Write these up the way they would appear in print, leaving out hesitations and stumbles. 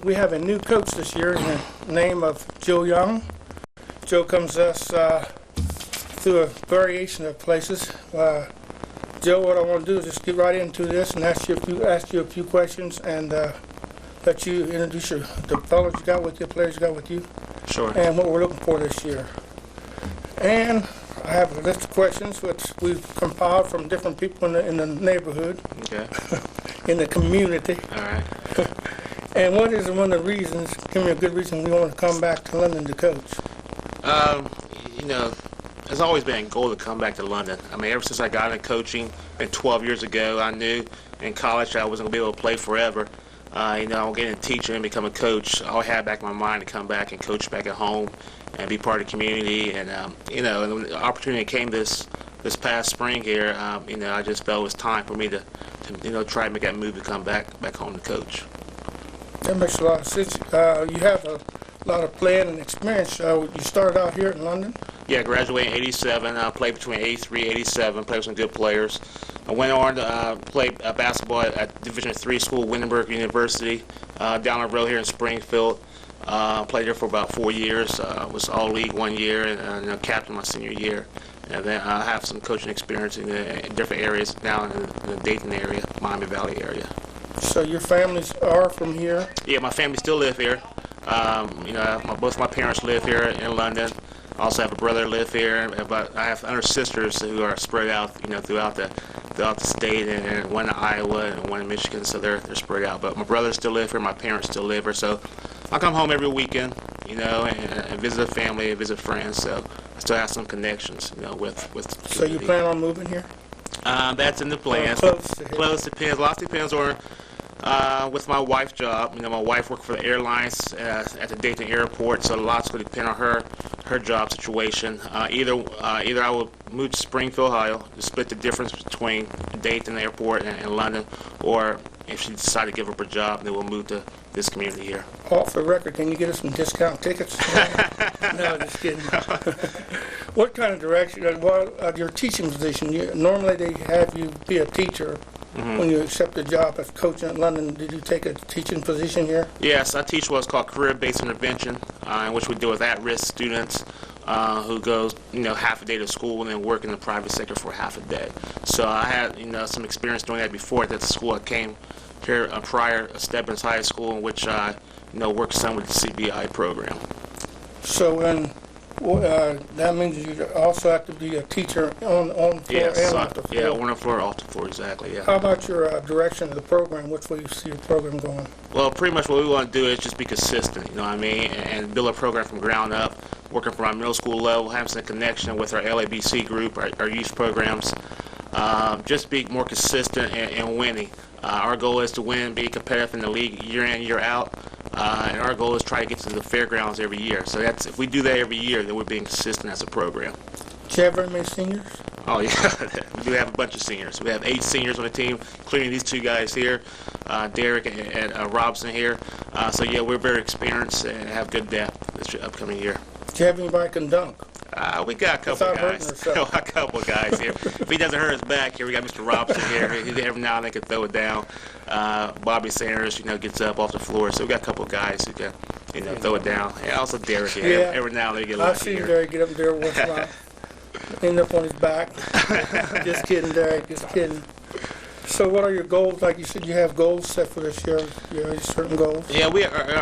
we have a new coach this year in the name of Joe Young. Joe comes to us through a variation of places. Joe, what I want to do is just get right into this and ask you a few questions and let you introduce the fellows you got with you, players you got with you. Sure. And what we're looking for this year. And I have a list of questions which we've compiled from different people in the neighborhood. Okay. In the community. All right. And what is one of the reasons, give me a good reason we want to come back to London to coach? You know, it's always been a goal to come back to London. I mean, ever since I got into coaching, been 12 years ago, I knew in college I wasn't going to be able to play forever. You know, I'm getting a teacher and become a coach. I always had back in my mind to come back and coach back at home and be part of the community. And, you know, and when the opportunity came this past spring here, you know, I just felt it was time for me to you know, try and make that move to come back home to coach. That makes a lot of sense. You have a lot of playing and experience. You started out here in London? Yeah, I graduated in 87. I played between 83 and 87, played with some good players. I went on to play basketball at Division III school, Wittenberg University, down the road here in Springfield. Played there for about 4 years. Was all-league 1 year and captain my senior year. And then I have some coaching experience in different areas down in the Dayton area, Miami Valley area. So your families are from here? Yeah, my family still live here. You know, both my parents live here in London. I also have a brother live here, but I have other sisters who are spread out, you know, throughout the state, and one in Iowa and one in Michigan, so they're spread out. But my brothers still live here, my parents still live here, so I come home every weekend, you know, and visit family, and visit friends. So I still have some connections, you know, with. So you plan on moving here? That's in the plans. Close depends. A lot depends on. With my wife's job, you know, my wife worked for the airlines at the Dayton airport, so a lot's going to depend on her job situation. Either I will move to Springfield, Ohio, to split the difference between Dayton airport and London, or if she decides to give up her job, then we'll move to this community here. Off the record, can you get us some discount tickets? No, just kidding. What kind of direction, your teaching position, normally they have you be a teacher. Mm-hmm. When you accept a job as coach in London, did you take a teaching position here? Yes, I teach what's called career-based intervention, in which we deal with at-risk students who goes, you know, half a day to school and then work in the private sector for half a day. So I had, you know, some experience doing that before. That's the school I came here prior, Stebbins High School, in which I, you know, worked some with the CBI program. So that means you also have to be a teacher on the floor and off the floor. Yeah, on the floor, off the floor, exactly, yeah. How about your direction of the program? Which way you see your program going? Well, pretty much what we want to do is just be consistent, you know what I mean, and build a program from ground up, working from our middle school level, having some connection with our LABC group, our youth programs, just be more consistent and winning. Our goal is to win, be competitive in the league year in, year out. And our goal is to try to get to the fairgrounds every year. So that's, if we do that every year, then we're being consistent as a program. Do you have very many seniors? Oh, yeah. We do have a bunch of seniors. We have 8 seniors on the team, including these 2 guys here, Derek and Robson here. So, yeah, we're very experienced and have good depth this upcoming year. Do you have anybody can dunk? We got a couple guys. A couple guys here. If he doesn't hurt his back here, we got Mr. Robson here. Every now and then can throw it down. Bobby Sanders, you know, gets up off the floor. So we got a couple guys who can, you know, throw it down. And also Derek here. Yeah. Every now and then get lucky. I've seen Derek get up there once in a while. End up on his back. Just kidding, Derek. Just kidding. So what are your goals? Like you said, you have goals set for this year. You have certain goals. Yeah,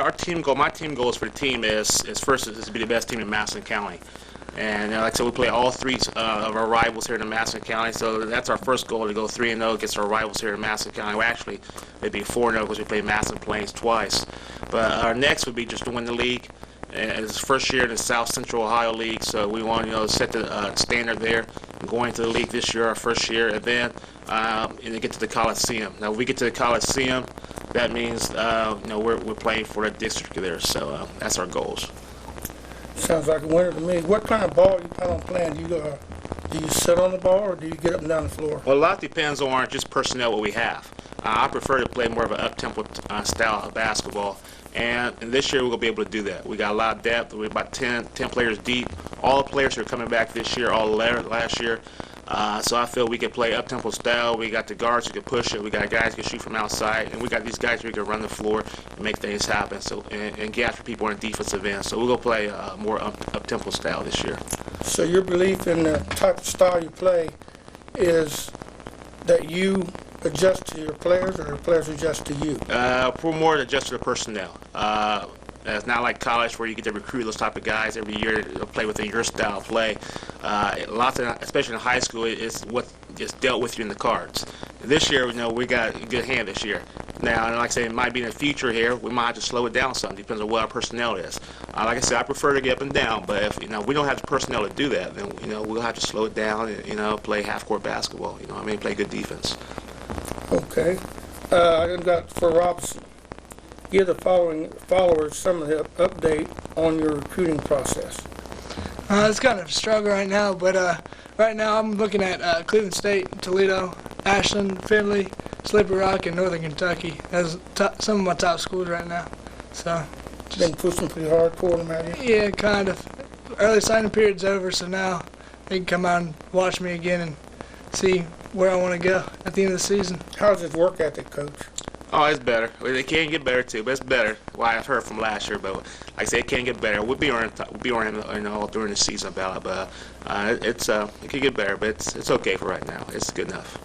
our team goal. My team goals for the team is first is to be the best team in Madison County. And like I said, we play all 3 of our rivals here in Madison County, so that's our first goal, to go 3-0 against our rivals here in Madison County. Well, actually, it'd be 4-0 because we play Madison Plains twice. But our next would be just to win the league. And it's first year in the South Central Ohio League, so we want to, you know, set the standard there. Going to the league this year, our first year, and then get to the Coliseum. Now, if we get to the Coliseum, that means you know, we're playing for a district there. So that's our goals. Sounds like a winner to me. What kind of ball you plan on playing? Do you sit on the ball or do you get up and down the floor? Well, a lot depends on just personnel what we have. I prefer to play more of an up-tempo style of basketball. And this year we're going to be able to do that. We got a lot of depth. We're about 10 players deep. All the players who are coming back this year, all last year, So I feel we can play up-tempo style. We got the guards who can push it. We got guys who can shoot from outside, and we got these guys who can run the floor and make things happen. So and get after people on the defensive end. So we're gonna play more up-tempo style this year. So your belief in the type of style you play is that you adjust to your players, or the players adjust to you? We're more adjust to the personnel. It's not like college where you get to recruit those type of guys every year to play within your style of play. Lots of, especially in high school, it's what is dealt with you in the cards. This year, we got a good hand this year. Now, and like I say, it might be in the future here, we might have to slow it down some. Depends on what our personnel is. Like I said, I prefer to get up and down, but if we don't have the personnel to do that, then we'll have to slow it down and play half-court basketball. Play good defense. Okay. I got for Robson. Give the followers some of the update on your recruiting process. It's kind of a struggle right now, but right now I'm looking at Cleveland State, Toledo, Ashland, Findlay, Slippery Rock, and Northern Kentucky as some of my top schools right now. So, Been pushing pretty hard toward them, have you? Yeah, kind of. Early signing period's over, so now they can come out and watch me again and see where I want to go at the end of the season. How's his work ethic, Coach? Oh, it's better. It can get better too, but it's better. Well, I've heard from last year, but like I said, it can get better. We'll be on him all during the season about it, but it can get better, but it's okay for right now. It's good enough.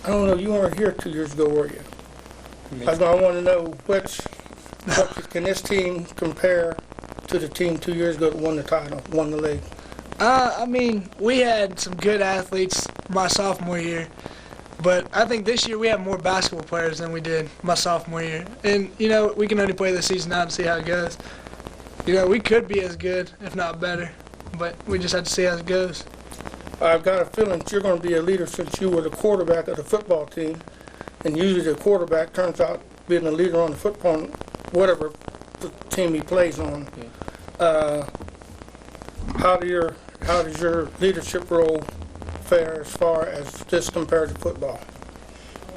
I don't know. You weren't here 2 years ago, were you? I want to know what can this team compare to the team 2 years ago that won the title, won the league? I mean, we had some good athletes my sophomore year. But I think this year we have more basketball players than we did my sophomore year. And, we can only play the season out and see how it goes. We could be as good, if not better. But we just have to see how it goes. I've got a feeling that you're going to be a leader since you were the quarterback of the football team. And usually the quarterback turns out being the leader on the football, whatever the team he plays on. Yeah. How does your leadership role fare as far as this compared to football?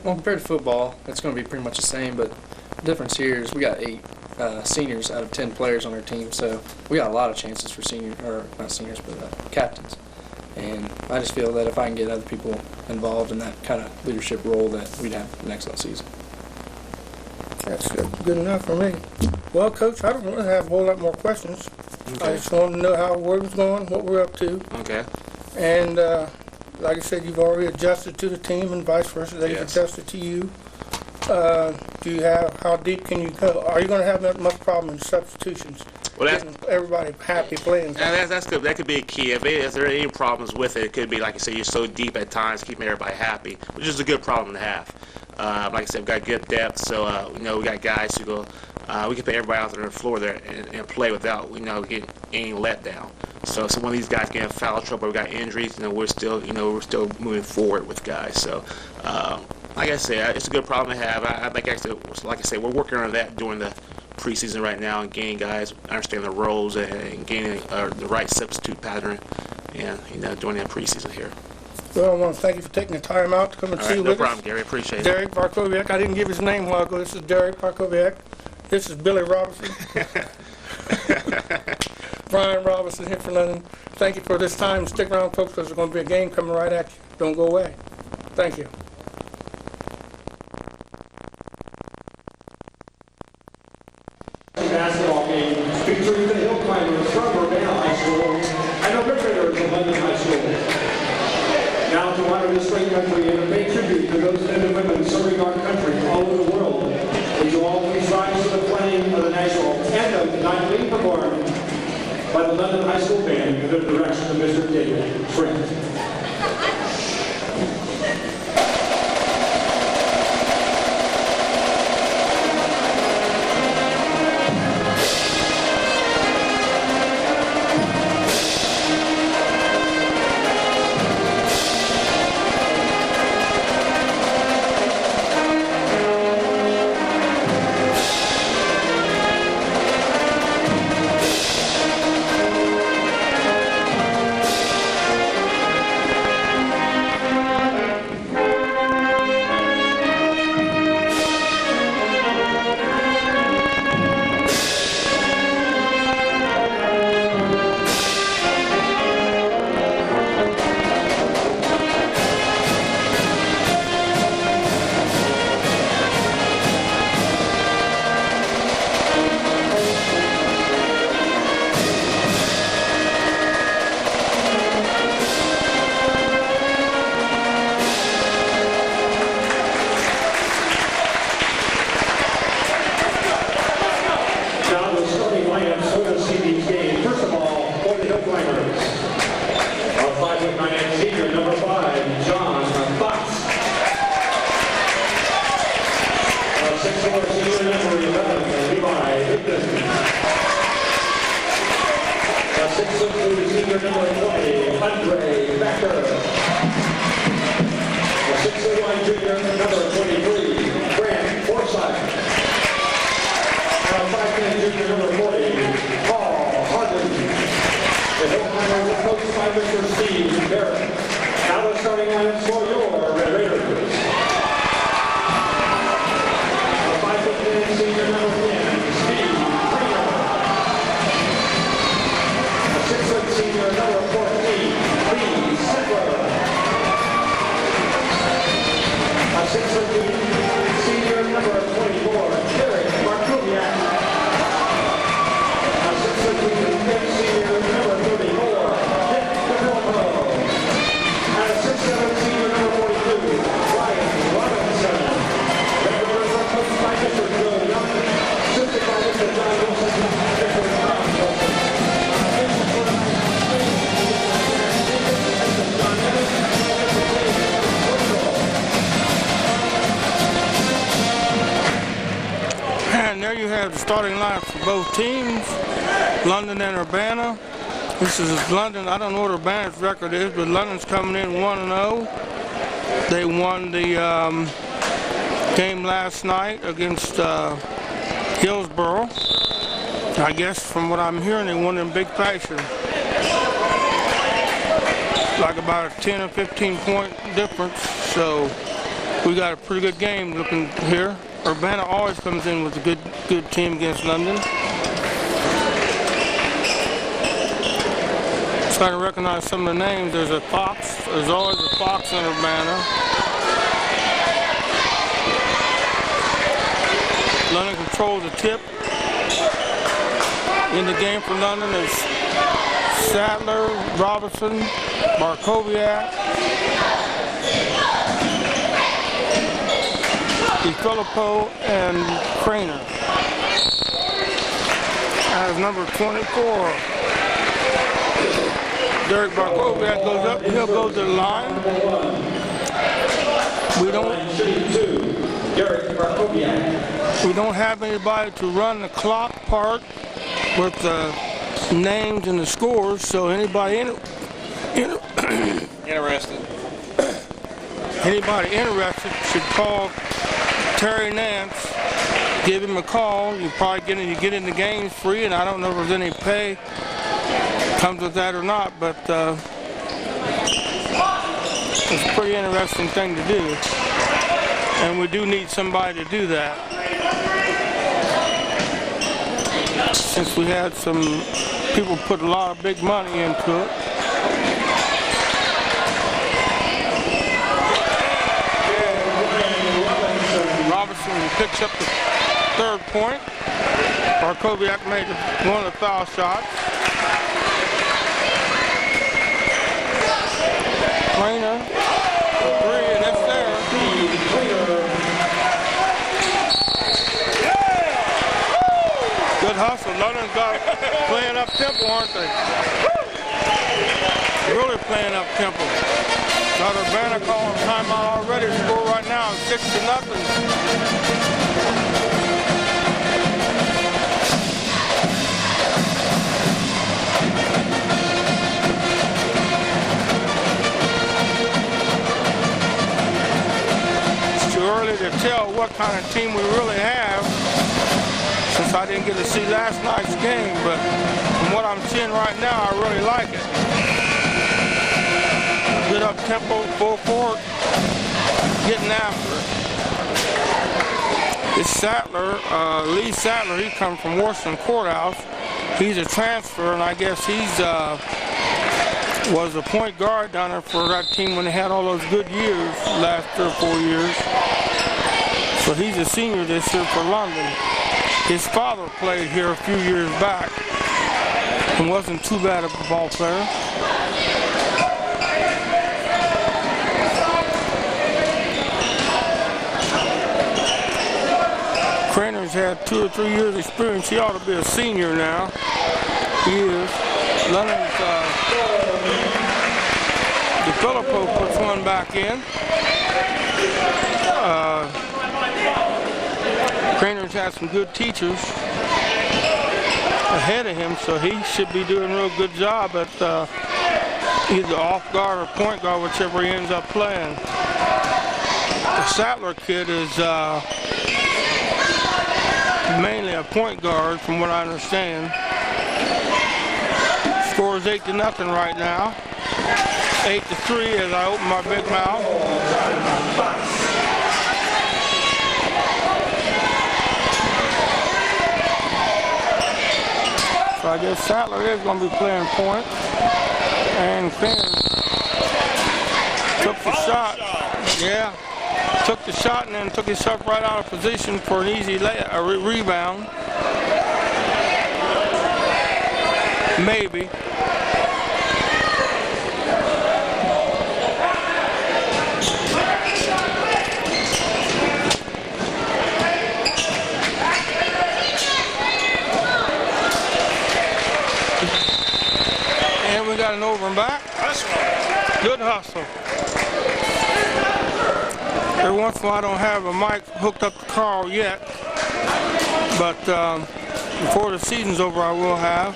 Well, compared to football, it's going to be pretty much the same, but the difference here is we got 8 seniors out of 10 players on our team, so we got a lot of chances for captains. And I just feel that if I can get other people involved in that kind of leadership role, that we'd have an excellent season. That's good enough for me. Well, Coach, I don't really have a whole lot more questions. Okay. I just wanted to know how work was going, what we're up to. Okay. And like I said, you've already adjusted to the team and vice versa. They've Yes. adjusted to you. How deep can you go? Are you going to have that much problem in substitutions? Well, that's Getting everybody happy playing. that's good. That could be a key. If there are any problems with it, it could be, like you say, you're so deep at times, keeping everybody happy, which is a good problem to have. Like I said, we've got good depth, so we got guys who go. We can put everybody out there on the floor there and play without getting any letdown. So when these guys get in foul trouble, we got injuries, we're still moving forward with guys. So like I said, it's a good problem to have. Like I said, we're working on that during the preseason right now and getting guys understand the roles and getting the right substitute pattern, and during that preseason here. Well, I want to thank you for taking the time out to come and All see right, with no us. problem, Gary. Appreciate it. Derek Barkoviak. I didn't give his name a while ago. This is Derek Barkoviak. This is Billy Robinson. Brian Robinson here for London. Thank you for this time. Stick around, folks, because there's going to be a game coming right at you. Don't go away. Thank you. Basketball game featuring the hill climbers from Urbana High School and the Riveters of London High School. Now to honor this great country and to pay tribute to those men and women serving our country all over the world, would you all please rise to the playing of the national anthem tonight being performed by the London High School Band under the direction of Mr. David Trent. 6'2", senior number 20, Andre Becker. The 6'1", junior number 23, Grant Forsythe. And 5'10", junior number 40, Paul Harden. The Hillclimbers are coached by Mr. Steve Barrett. Now the starting lineups for your Red Raiders. The 5'10", senior number 10, Steve Freeman. The 6'4", senior number 14, Lee Settler. A 6'2", senior number 24, Derek Markoviak. A 6'2", senior number 34, Dick DeVilpo. And a 6'7", senior number 42, Ryan Robinson. Red Raiders are coached by Mr. Joe Young, assisted by Mr. John Wilson, Mr. Tom Wilson. And there you have the starting lineup for both teams, London and Urbana. This is London. I don't know what Urbana's record is, but London's coming in 1-0. They won the game last night against Hillsborough. I guess from what I'm hearing, they won in big fashion. Like about a 10 or 15 point difference. So we got a pretty good game looking here. Urbana always comes in with a good team against London. Trying to recognize some of the names. There's a Fox. There's always a Fox in Urbana. London controls the tip. In the game for London is Sadler, Robinson, Markoviak, DeFilippo, and Craner. As number 24, Derek Markoviak goes up. He'll go to the line. We don't have anybody to run the clock part with the names and the scores, so anybody Interested. Anybody interested should call Terry Nance. Give him a call. You probably get in the games free, and I don't know if there's any pay comes with that or not, but it's a pretty interesting thing to do, and we do need somebody to do that. Since we had some people put a lot of big money into it. Robinson picks up the third point. Markoviak made one of the foul shots. Craner, three, and it's there. Good hustle. London's got playing up tempo, aren't they? Really playing up tempo. Got Urbana calling timeout already. Score right now is 6-0. Early to tell what kind of team we really have, since I didn't get to see last night's game, but from what I'm seeing right now, I really like it. Good up tempo, full court, getting after it. It's Sattler, Lee Sattler. He comes from Washington Courthouse. He's a transfer, and I guess he's was a point guard down there for that team when they had all those good years, last 3 or 4 years. So he's a senior this year for London. His father played here a few years back and wasn't too bad of a ball player. Craner's had 2 or 3 years experience. He ought to be a senior now. He is. London's DeFilippo puts one back in. Craner's had some good teachers. ahead of him, so he should be doing a real good job at either off guard or point guard, whichever he ends up playing. The Sattler kid is mainly a point guard, from what I understand. Score is 8-0 right now. 8-3 as I open my big mouth. So I guess Sattler is going to be playing point. And Finn took the shot. Yeah, took the shot and then took himself right out of position for an easy rebound. Maybe. And we got an over and back. Good hustle. Every once in a while I don't have a mic hooked up to Carl yet, but before the season's over I will have.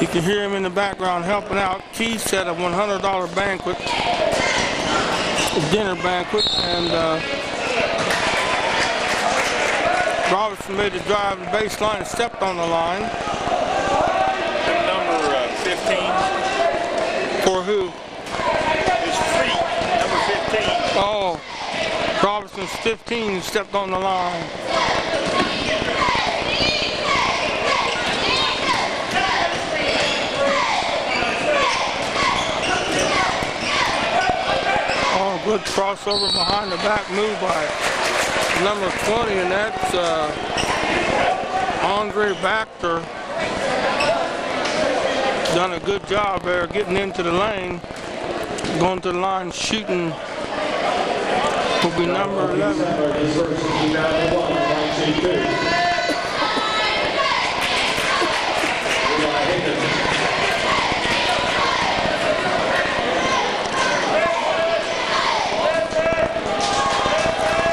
You can hear him in the background helping out. Keith set a $100 banquet, a dinner banquet, and Robertson made the drive to the baseline and stepped on the line. Number 15. For who? It's free. Number 15. Oh, Robertson's 15 stepped on the line. Oh, good crossover behind the back move by number 20, and that's Andre Baxter. Done a good job there getting into the lane, going to the line, shooting. Will be number 11.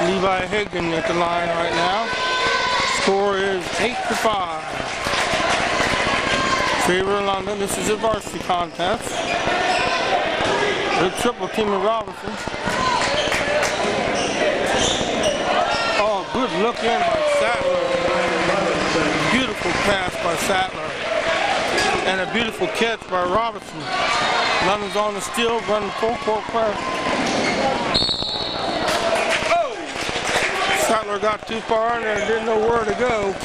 Levi Higdon at the line right now. Score is 8-5. Favor London. This is a varsity contest. The triple team of Robinson. Oh, good look in by Sattler. Beautiful pass by Sattler. And a beautiful catch by Robinson. London's on the steal, running full court press. Sattler got too far in there and didn't know where to go.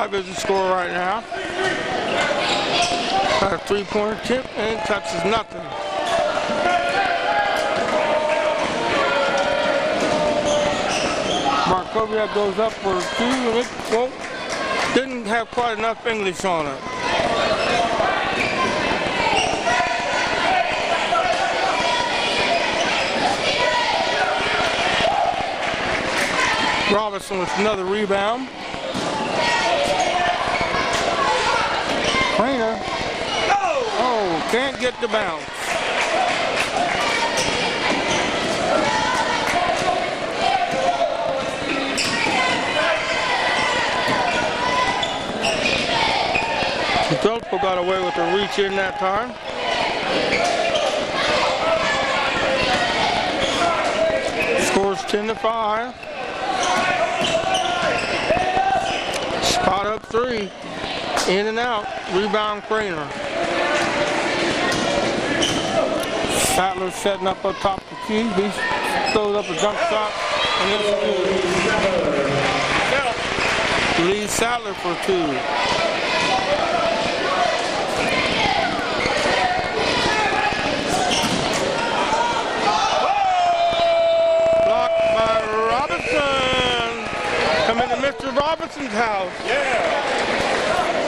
Is the score right now. Got a three-pointer tip and touches nothing. Markoviak goes up for two and it didn't have quite enough English on it. Robinson with another rebound. Crainer. Oh, can't get the bounce. Delpo got away with a reach in that time. Scores 10-5. Spot up three. In and out, rebound Crainer. Sattler setting up top the key. He throws up a jump shot and it's good. Leads Sattler for two. Blocked by Robinson. Come into Mr. Robinson's house. Yeah.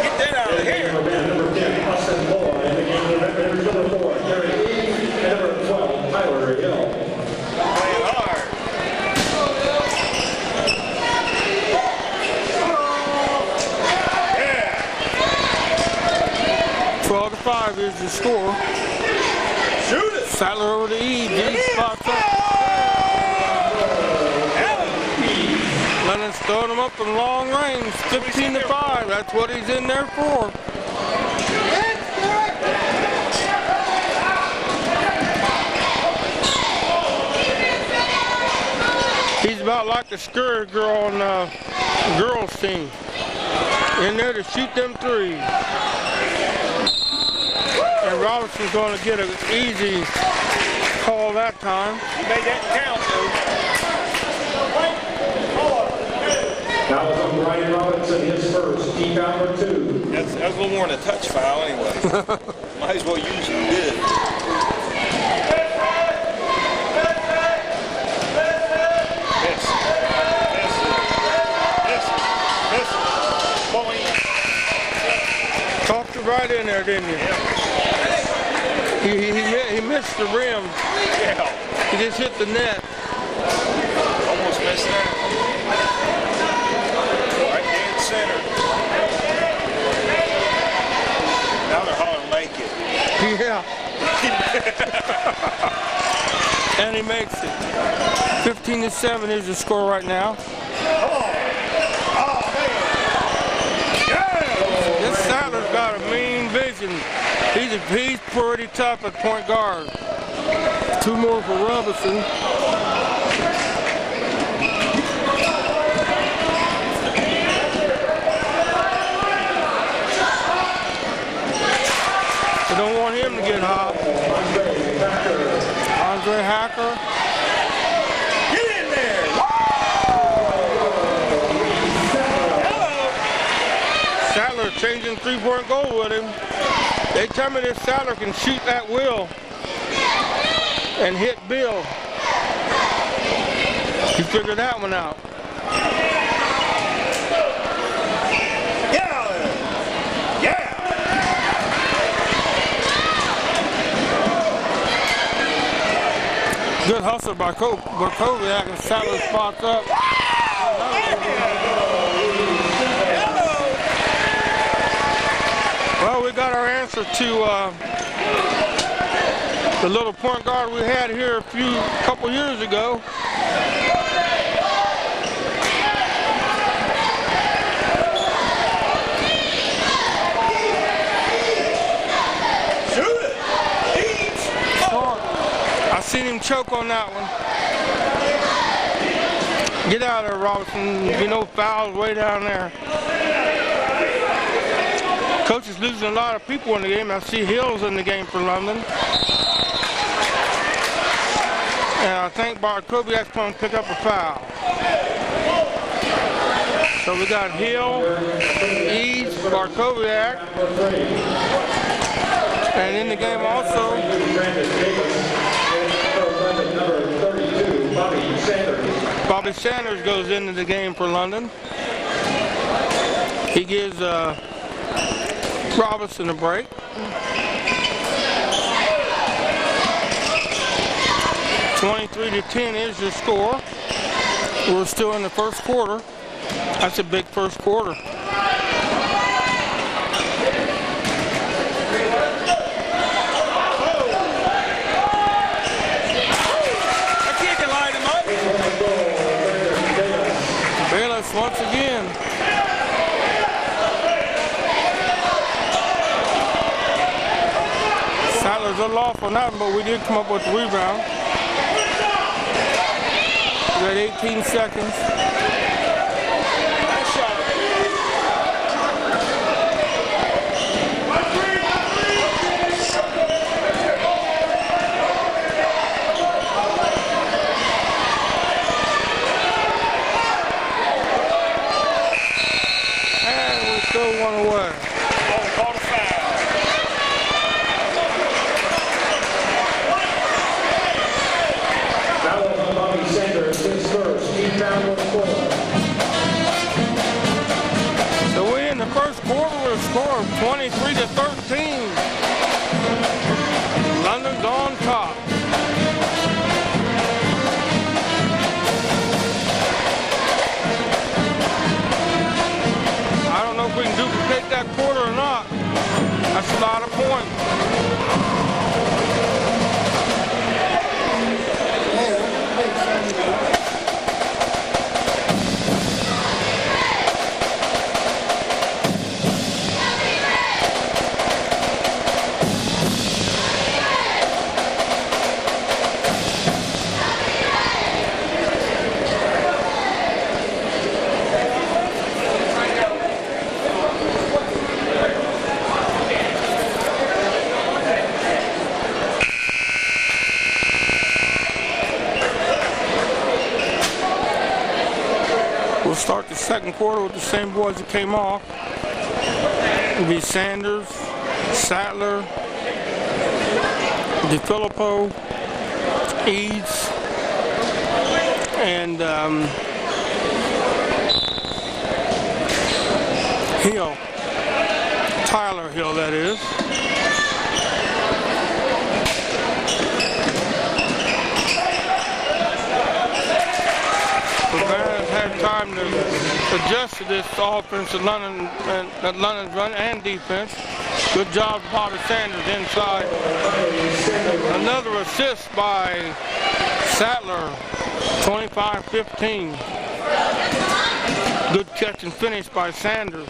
Get that in the game, Urbana, number 10, Austin Moore. In the game, number 4, Gary Eads. And number 12, Tyler Hill. Playing hard. 12-5 is the score. Shoot it. Sattler over to Eads. Eads spots up. Lennon's throwing him up from long range. 15-5. That's what he's in there for. He's about like the scurry girl on the girls' team. In there to shoot them threes. And Robinson's going to get an easy call that time. He made that count, That was on Brian Robinson, his first, team number 2. That's a little more than a touch foul anyway. Might as well use it good. Talked it right in there, didn't you? He missed the rim. Yeah. He just hit the net. Almost missed that. Right dead center. Now they're hollering make it. Yeah. And he makes it. 15-7 is the score right now. This Sattler's got a mean vision. He's pretty tough at point guard. 2 more for Robinson. They don't want him to get hot. Andre Hacker. Get in there! Sattler changing 3-point goal with him. They tell me this Sattler can shoot at will and hit Bill. He figured that one out. Yeah! Yeah! Good hustle by Koviak, and Sattler spots up. Well, we got our answer to the little point guard we had here a couple years ago. Shoot it! I seen him choke on that one. Get out of there, Robinson. You know, fouls way down there. Coach is losing a lot of people in the game. I see Hills in the game for London. And I think Barkowiak's going to pick up a foul. So we got Hill, Eads, Barkowiak. And in the game also, Bobby Sanders goes into the game for London. He gives Robinson a break. (23-10) is the score. We're still in the first quarter. That's a big first quarter. Bayless once again. Sattler's a little off on that one, but we did come up with the rebound. We got 18 seconds. And we still one away. Called a foul. That was on Bobby Sanders, his first. He found 1 4. So we're in the first quarter with a score of 23-13. London's on top. I don't know if we can duplicate that quarter or not. That's a lot of points. We'll start the second quarter with the same boys that came off. It'll be Sanders, Sattler, DeFilippo, Eads, and Hill. Tyler Hill, that is. Urbana's had time to adjust to this offense that London's run and defense. Good job, Bobby Sanders inside. Another assist by Sattler, 25-15. Good catch and finish by Sanders.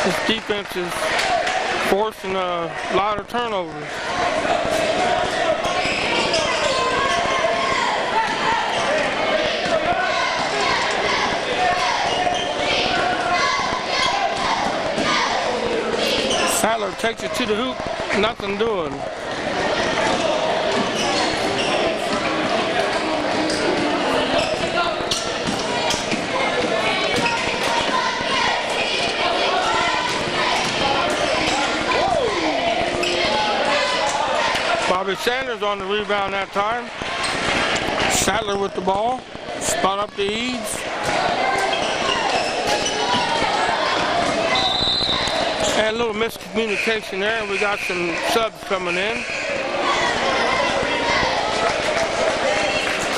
This defense is forcing a lot of turnovers. Sattler takes it to the hoop, nothing doing. Bobby Sanders on the rebound that time. Sattler with the ball, spot up to Eads. And a little miscommunication there, and we got some subs coming in.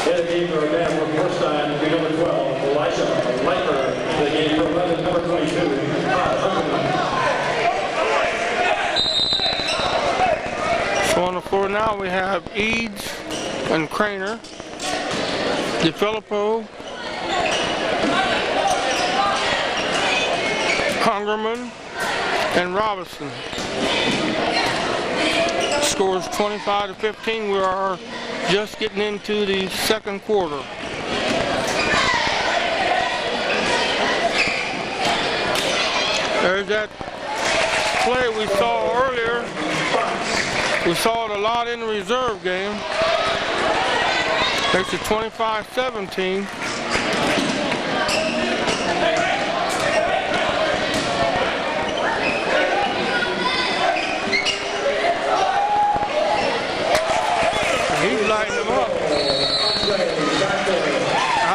In the game for Urbana for the first time, the number 12, Elisha Leiper, the game for 11, number 22, So on the floor now we have Eads and Craner, DeFilippo, Hungerman, and Robinson. Scores 25-15. We are just getting into the second quarter. There's that play we saw earlier. We saw it a lot in the reserve game. Makes it 25-17. He's lighting them up.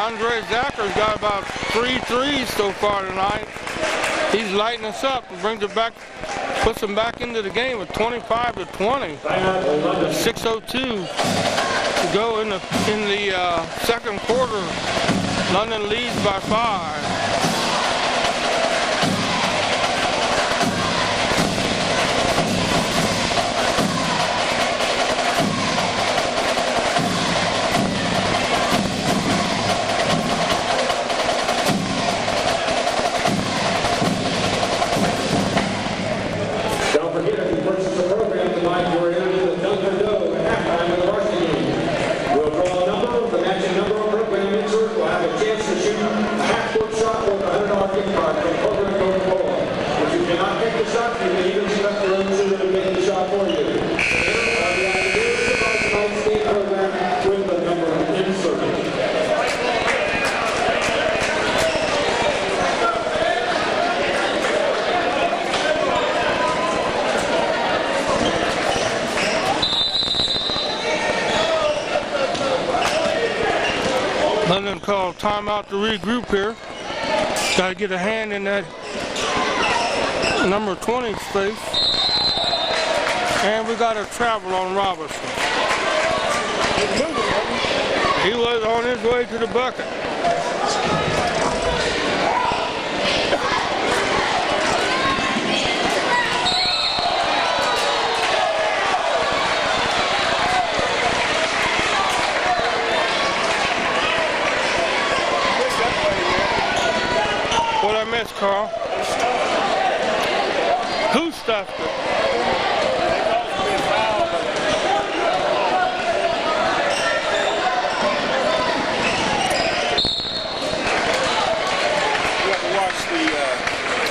Andre Zacker's got about 3 threes so far tonight. He's lighting us up and brings it back, puts them back into the game with 25-20. 6:02 to go in the second quarter. London leads by 5. London called timeout to regroup here. Got to get a hand in that number 20 space. And we got a travel on Robertson. He was on his way to the bucket. What I missed, Carl? Who stuffed it?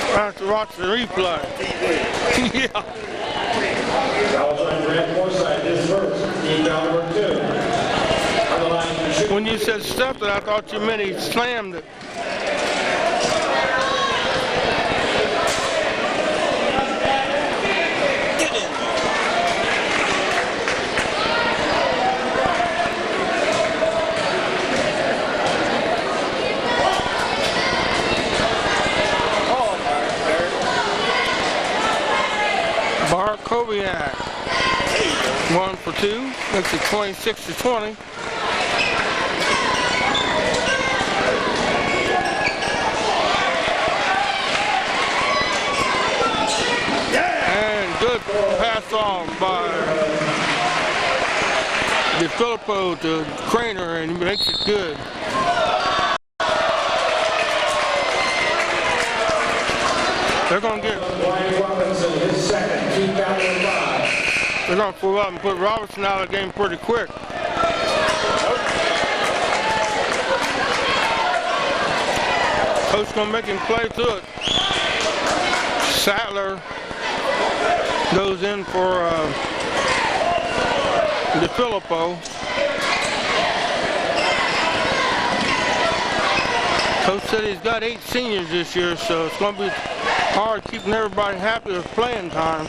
I have to watch the replay. Yeah. That was on Grant Forsythe, his first, team foul number 2. On the line, for When you said stuffed it, I thought you meant he slammed it. Koviak, 1 for 2, makes it 26-20. And good pass on by DeFilippo to Craner, and he makes it good. They're going to get. They're going to pull up and put Robertson out of the game pretty quick. Coach going to make him play through it. Sattler goes in for DeFilippo. Coach said he's got 8 seniors this year, so it's going to be hard keeping everybody happy with playing time.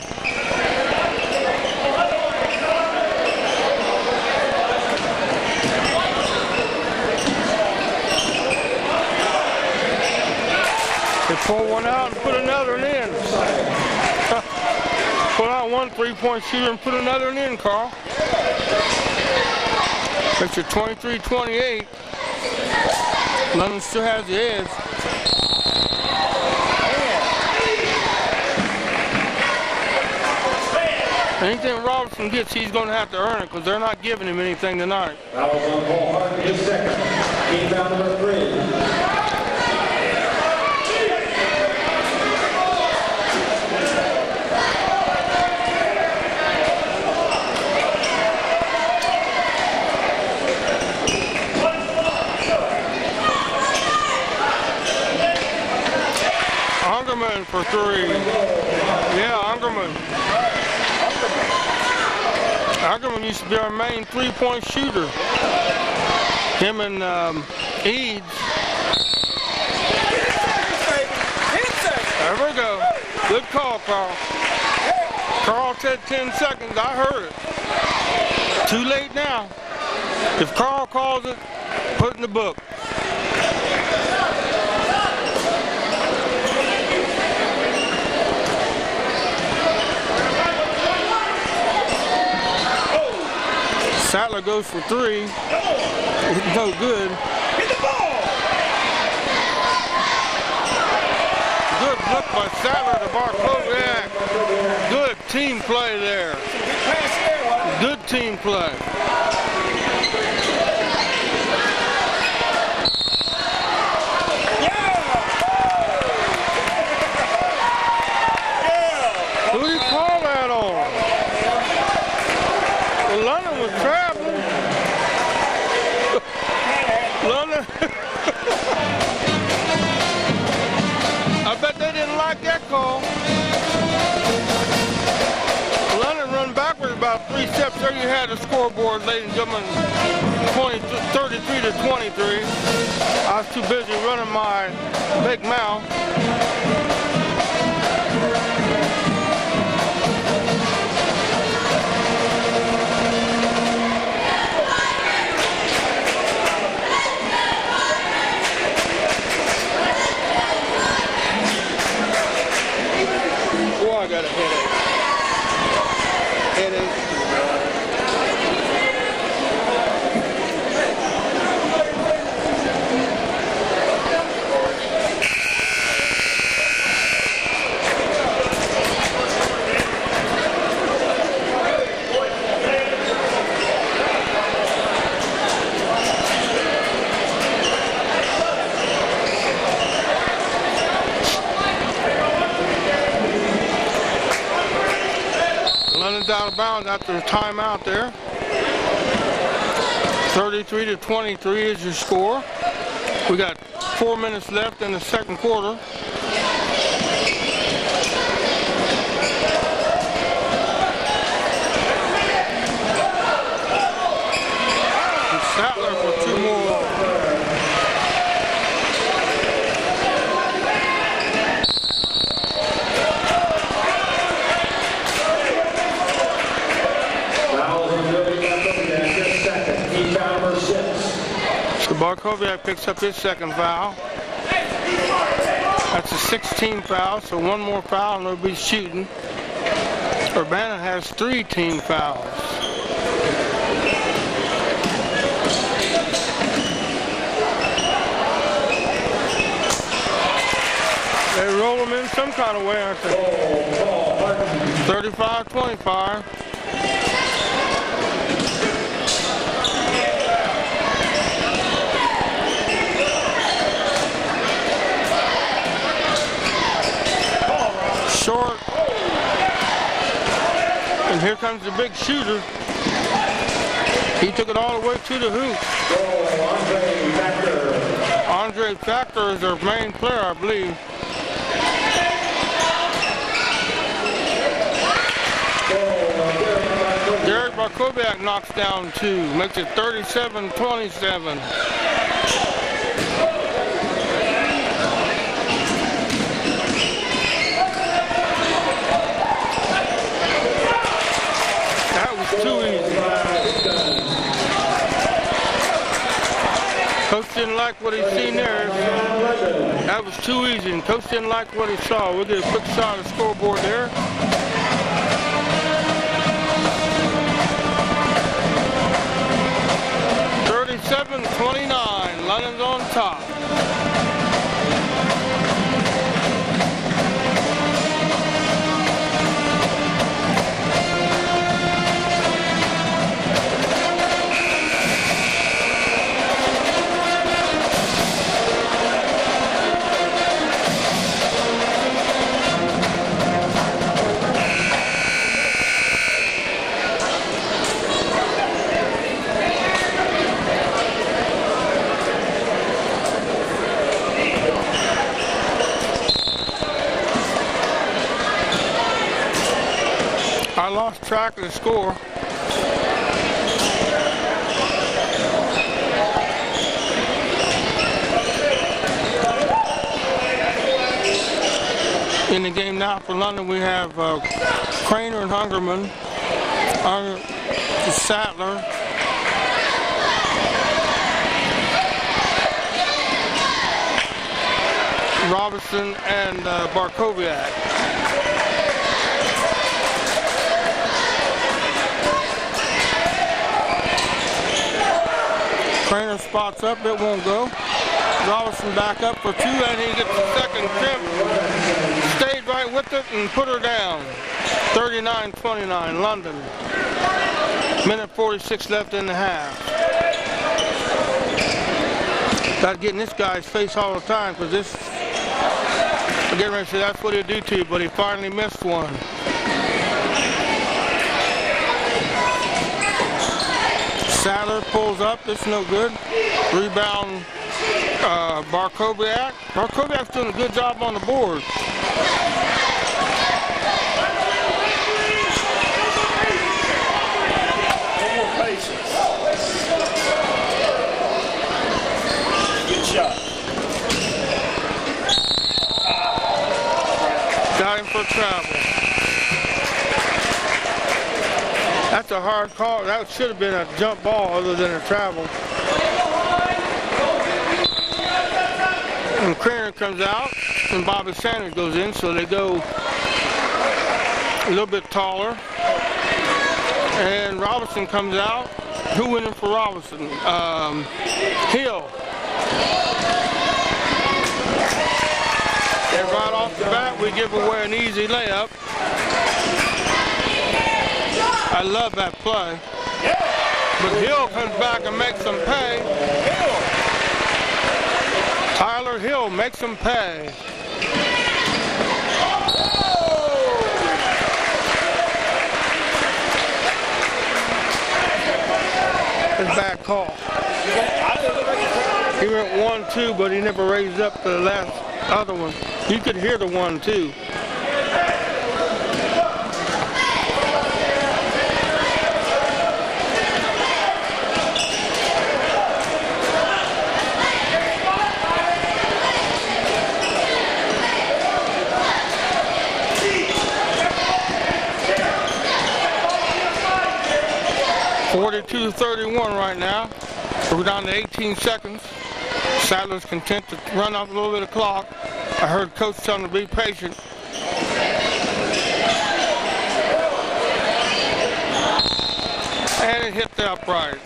They pull one out and put another one in. Put out one 3-point shooter and put another one in, Carl. Makes it 23-28. London still has the edge. Anything Robertson gets, he's going to have to earn it because they're not giving him anything tonight. That was on Paul Hart, his second. Team foul number 3. Ungerman for 3. Yeah, Ungerman. Ungerman used to be our main 3-point shooter. Him and Eads. There we go. Good call, Carl. Carl said 10 seconds. I heard it. Too late now. If Carl calls it, put it in the book. Sattler goes for 3. It's no good. Good look by Sattler to Barkoviak. Good team play there. Good team play. Who do you call that on? Well, London was traveling. London. I bet they didn't like that call. London run backwards about 3 steps. There you had the scoreboard, ladies and gentlemen. 33-23. I was too busy running my big mouth. goes out of bounds after the timeout there. 33-23 is your score. We got 4 minutes left in the second quarter. Sattler for 2 more. So Barkowiak picks up his second foul. That's a 16 foul, so 1 more foul and they'll be shooting. Urbana has 3 team fouls. They roll them in some kind of way, aren't they? 35-25. Short. And here comes the big shooter. He took it all the way to the hoop. Andre Factor is our main player, I believe. Derek Barkowiak knocks down 2, makes it 37-27. That was too easy. Coach didn't like what he seen there. That was too easy, and Coach didn't like what he saw. We'll get a quick shot of the scoreboard there. 37-29, London's on top. I lost track of the score. In the game now for London, we have Craner and Hungerman, Sattler, Robinson, and Barkowiak. Craner spots up, it won't go. Robinson back up for 2, and he gets the second tip. Stayed right with it and put her down. 39-29, London. Minute 46 left in the half. Got getting this guy's face all the time, because this, I'm getting ready to say that's what he'll do to you, but he finally missed one. Sattler pulls up, it's no good. Rebound, Barkowiak. Barkowiak's doing a good job on the board. No more patience. Good shot. Got him for travel. That's a hard call. That should have been a jump ball other than a travel. And Craner comes out and Bobby Sanders goes in, so they go a little bit taller. And Robinson comes out. Who went in for Robinson? Hill. And right off the bat, we give away an easy layup. I love that play. But Hill comes back and makes them pay. Tyler Hill makes them pay. 1-2, but he never raised up the last other one. You could hear the 1-2. .42-31 right now. We're down to 18 seconds. Sadler's content to run off a little bit of clock. I heard Coach tell him to be patient. And it hit the upright.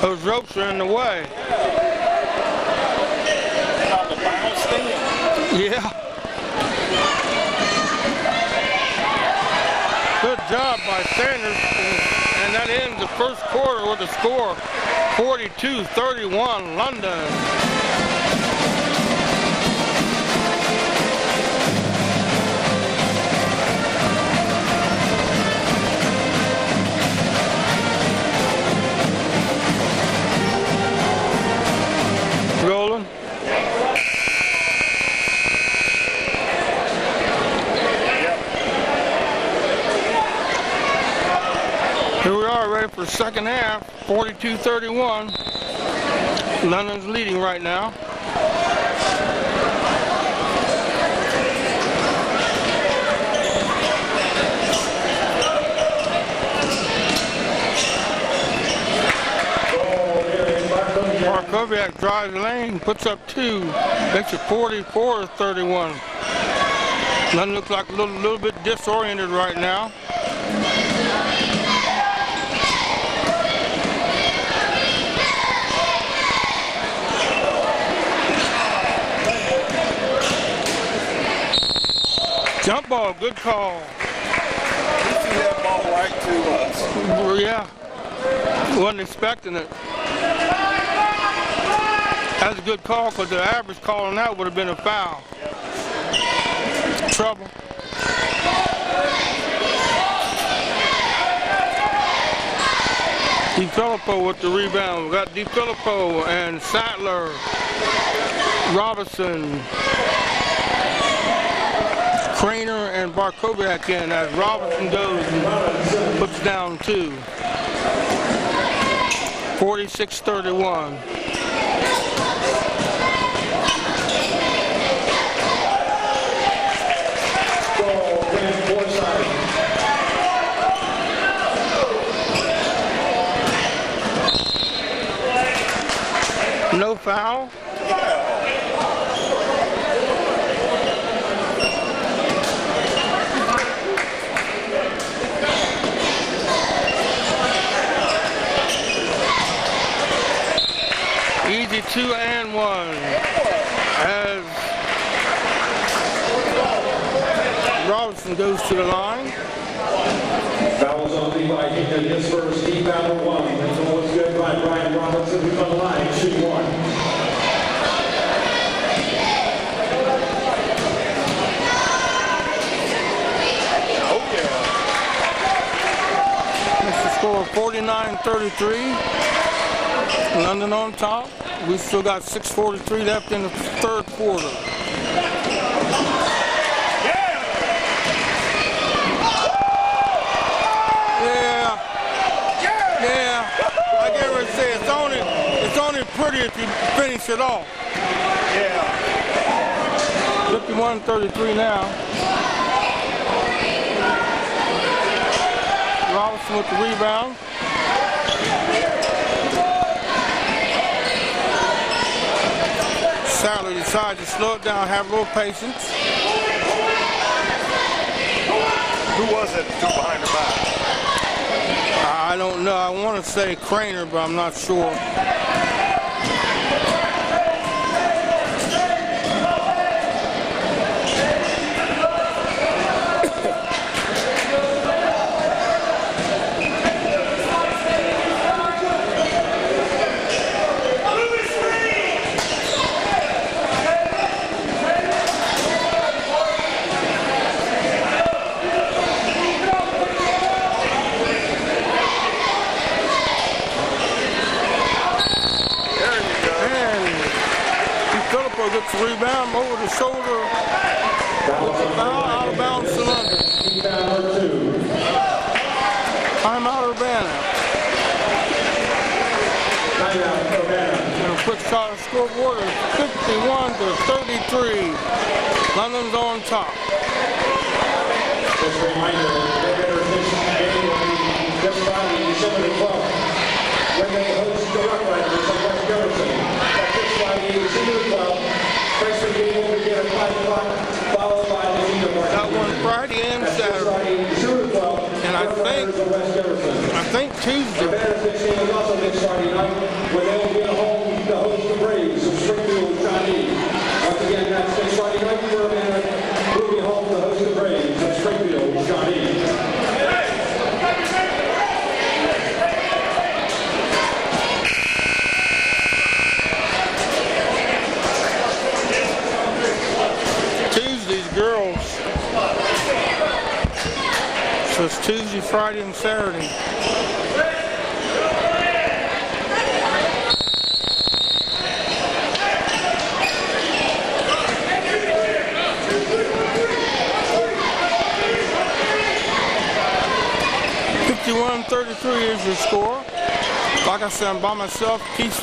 Those ropes are in the way. Yeah. Good job by Sanders, and that ends the first quarter with a score 42-31 London. Rolling. Here we are, ready for the second half, 42-31. London's leading right now. Markoviak drives the lane, puts up 2, makes it 44-31. London looks like a little bit disoriented right now. Jump ball, good call. You see that ball right to us. Yeah, wasn't expecting it. That's a good call because the average call on that would have been a foul. Trouble. DiFilippo with the rebound. We got DiFilippo and Sattler, Robinson, Craner and Barkoviak in as Robinson goes and puts down 2. 46-31. No foul. Easy 2 and 1 as Robinson goes to the line. Fouls on Levi Hickman, his first team foul 1. That's almost good by Brian Robinson, who's on the line, shoot 1. Oh yeah. That's the score 49-33. London on top. We still got 6:43 left in the third quarter. Yeah. I get ready to say it's only pretty if you finish it off. Yeah. 51-33 now. Robinson with the rebound. Sadler decides to slow it down, have a little patience. Who was it that threw behind the back? I don't know. I want to say Craner, but I'm not sure. gets the rebound over the shoulder. It's a foul, out of bounds to London. Timeout Urbana. And a quick shot of scoreboard is 51-33. London's on top. Just a reminder, the better fishing game will be this Friday, December the 12th, when they host the Rough Riders of West Jefferson. That's this Friday, December the 12th. Freshman game will begin at 5 o'clock, followed by the Junior March. Got one Friday and Saturday. Friday, December the 12th, And I think Tuesday. The better fishing is also this Friday night, when they will be at home to host the Braves of Springfield, Chinese. Once again, that's this Friday night, Urbana will be home to host the Braves of Springfield, Chinese. Tuesday's girls. So it's Tuesday, Friday, and Saturday. Is your score. Like I said, I'm by myself. Keith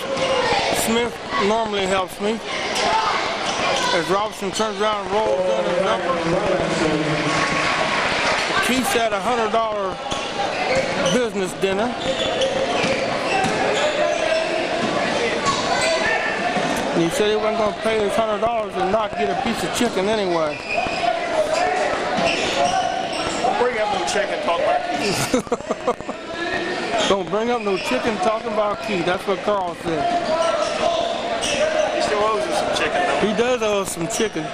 Smith normally helps me. As Robinson turns around and rolls in his number. Keith's at a $100 business dinner. And he said he wasn't going to pay his $100 and not get a piece of chicken anyway. Bring up no chicken, talk about Keith. Don't bring up no chicken talking about Keith. That's what Carl said. He still owes us some chicken, though. He does owe us some chicken.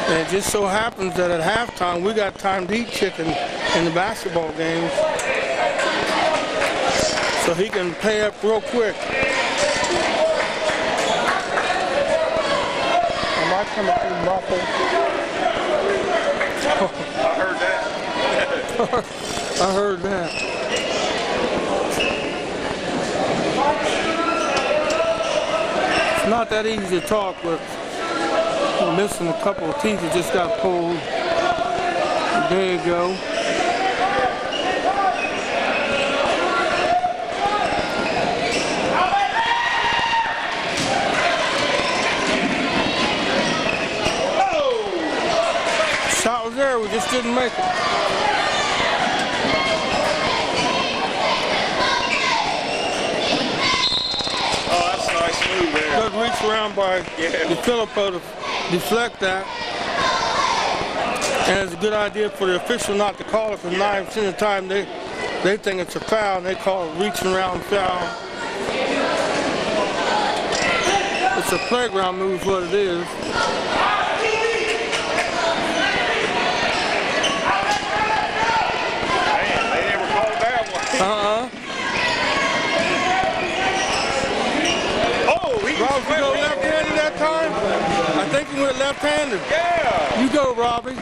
And it just so happens that at halftime we got time to eat chicken in the basketball games. So he can pay up real quick. Am I coming through muffled? I heard that. I heard that. It's not that easy to talk, but we're missing a couple of teeth that just got pulled. There you go. Shot was there, we just didn't make it. Oh, that's a nice move there. Good reach around by DeFilippo to deflect that. And it's a good idea for the official not to call it for 9% of the time. They think it's a foul and they call it reaching around foul. It's a playground move is what it is. Oh, he Robbie, you go left-handed that time? I think he went left-handed. Yeah. You go, Robbie.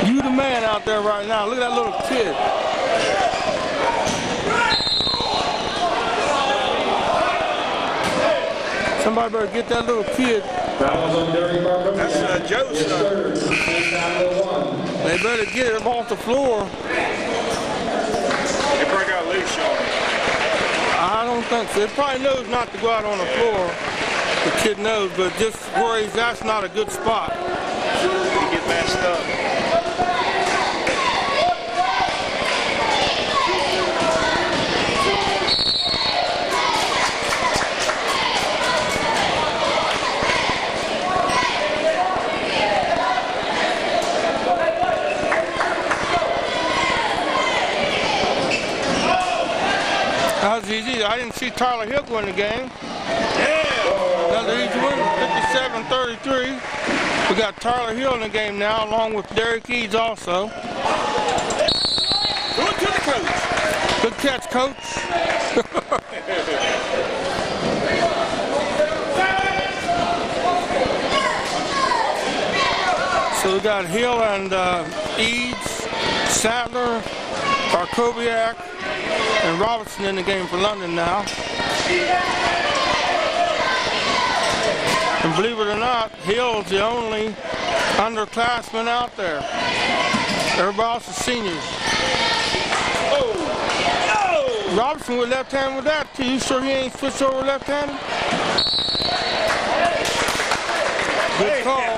You the man out there right now. Look at that little kid. Somebody better get that little kid. That's Joe's son. They better get him off the floor. They probably got a leash on him. I don't think so. He probably knows not to go out on the floor. The kid knows, but just where he's at's not a good spot. He get messed up. That was easy. I didn't see Tyler Hill win the game. Yeah. Another easy win, 57-33. We got Tyler Hill in the game now, along with Derek Eads also. Good to the coach. Good catch, Coach. So So we got Hill and Eads, Sattler, Barkowiak, and Robertson in the game for London now. And believe it or not, Hill's the only underclassman out there. Everybody else is seniors. Robertson with left-handed with that too. You sure he ain't switched over left-handed? Good call.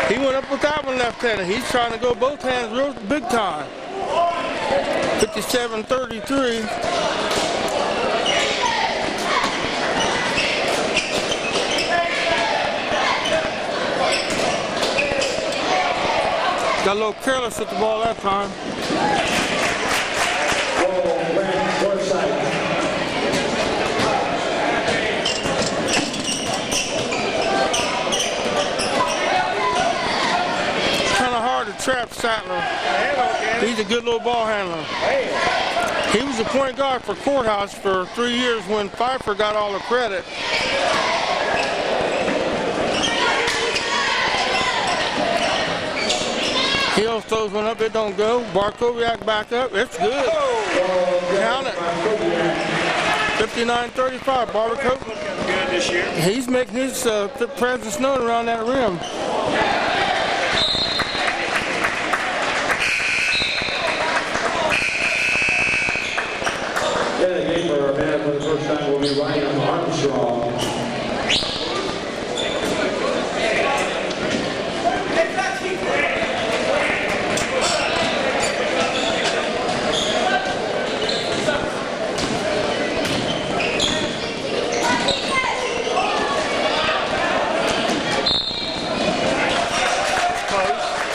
He went up with that one left-handed. He's trying to go both hands real big time. 57-33. Got a little careless with the ball that time. It's kind of hard to trap Sattler. He's a good little ball handler. He was the point guard for Courthouse for 3 years when Pfeiffer got all the credit. Hill throws one up, it don't go. Barkowiak back up, it's good. Count it. 59-35, Barkowiak. Good this year. He's making his presence known around that rim. Yeah, the game for Urbana for the first time will be Ryan Armstrong.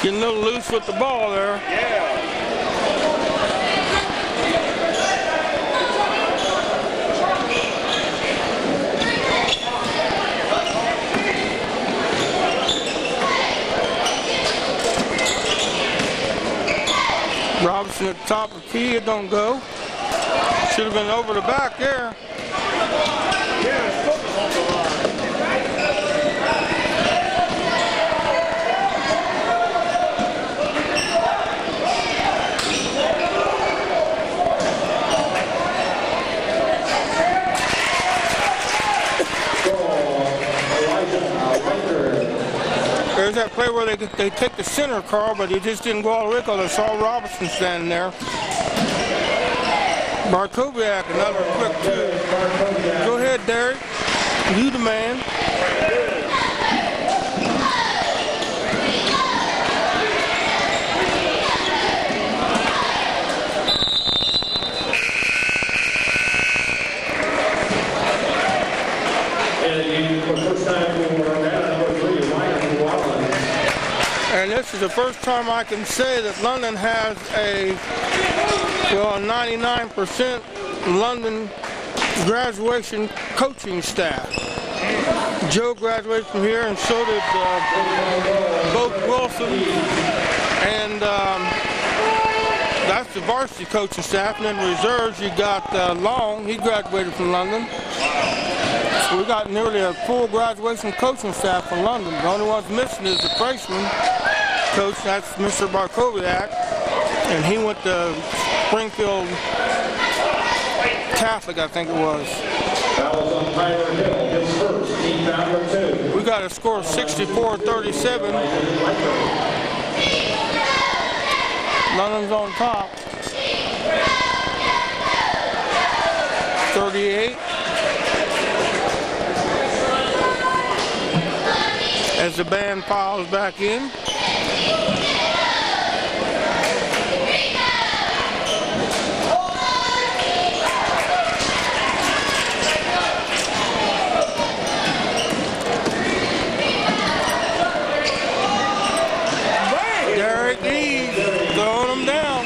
Getting a little loose with the ball there. Yeah. Robinson at the top of the key, it don't go. Should have been over the back there. Yeah, focus on the line. There's that play where they take the center, Carl, but he just didn't go all the way because I saw Robinson standing there. Barkowiak, another quick two. Go ahead, Derek. You the man. And this is the first time I can say that London has a 99% London graduation coaching staff. Joe graduated from here, and so did both Wilson. And that's the varsity coaching staff. And then reserves, you got Long. He graduated from London. So we got nearly a full graduation coaching staff from London. The only ones missing is the freshman coach, that's Mr. Barkowiak, and he went to Springfield Catholic, I think it was. Fouls on Tyler Hill, his first, team foul number 2. We got a score of 64-37. London's on top. 38. As the band files back in. Derek Eads throwing them down.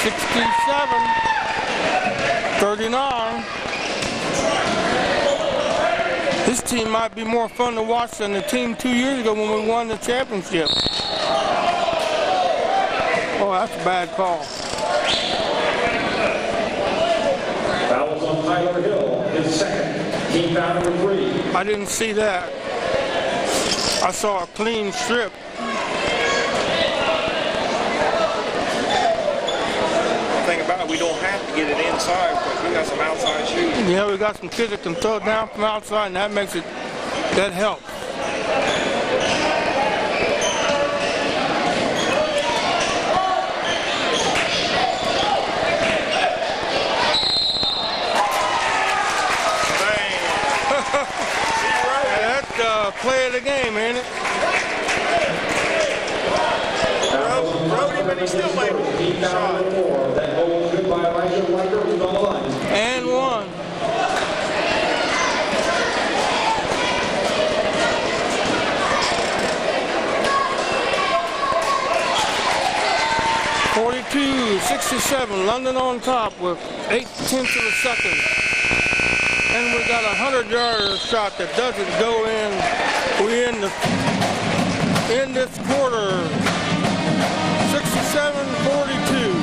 67-39. This team might be more fun to watch than the team 2 years ago when we won the championship. Oh, that's a bad call. Fouls on Tyler Hill, his second, team foul number 3. I didn't see that. I saw a clean strip. about it, we don't have to get it inside because we got some outside shooting. Yeah, we got some kids that can throw it down from outside, and that makes it, that helps. That's the play of the game, ain't it? Brody, but he still made a shot. That goal was good by Elijah Whiter, who's on the line. And one. .67, London on top with 8/10 of a second. And we got a 100-yarder shot that doesn't go in. We in this quarter. 67-42.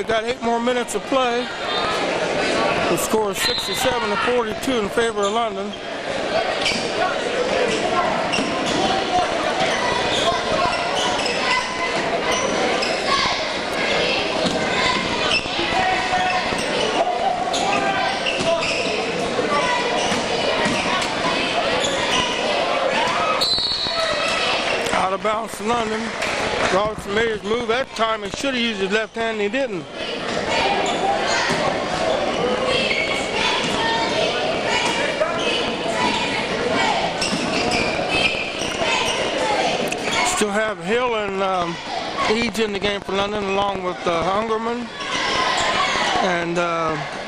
Got 8 more minutes of play. The score is 67-42 in favor of London. Out of bounds to London. Robertson made his move that time. He should have used his left hand, and he didn't. Still have Hill and Eads in the game for London, along with Hungerman and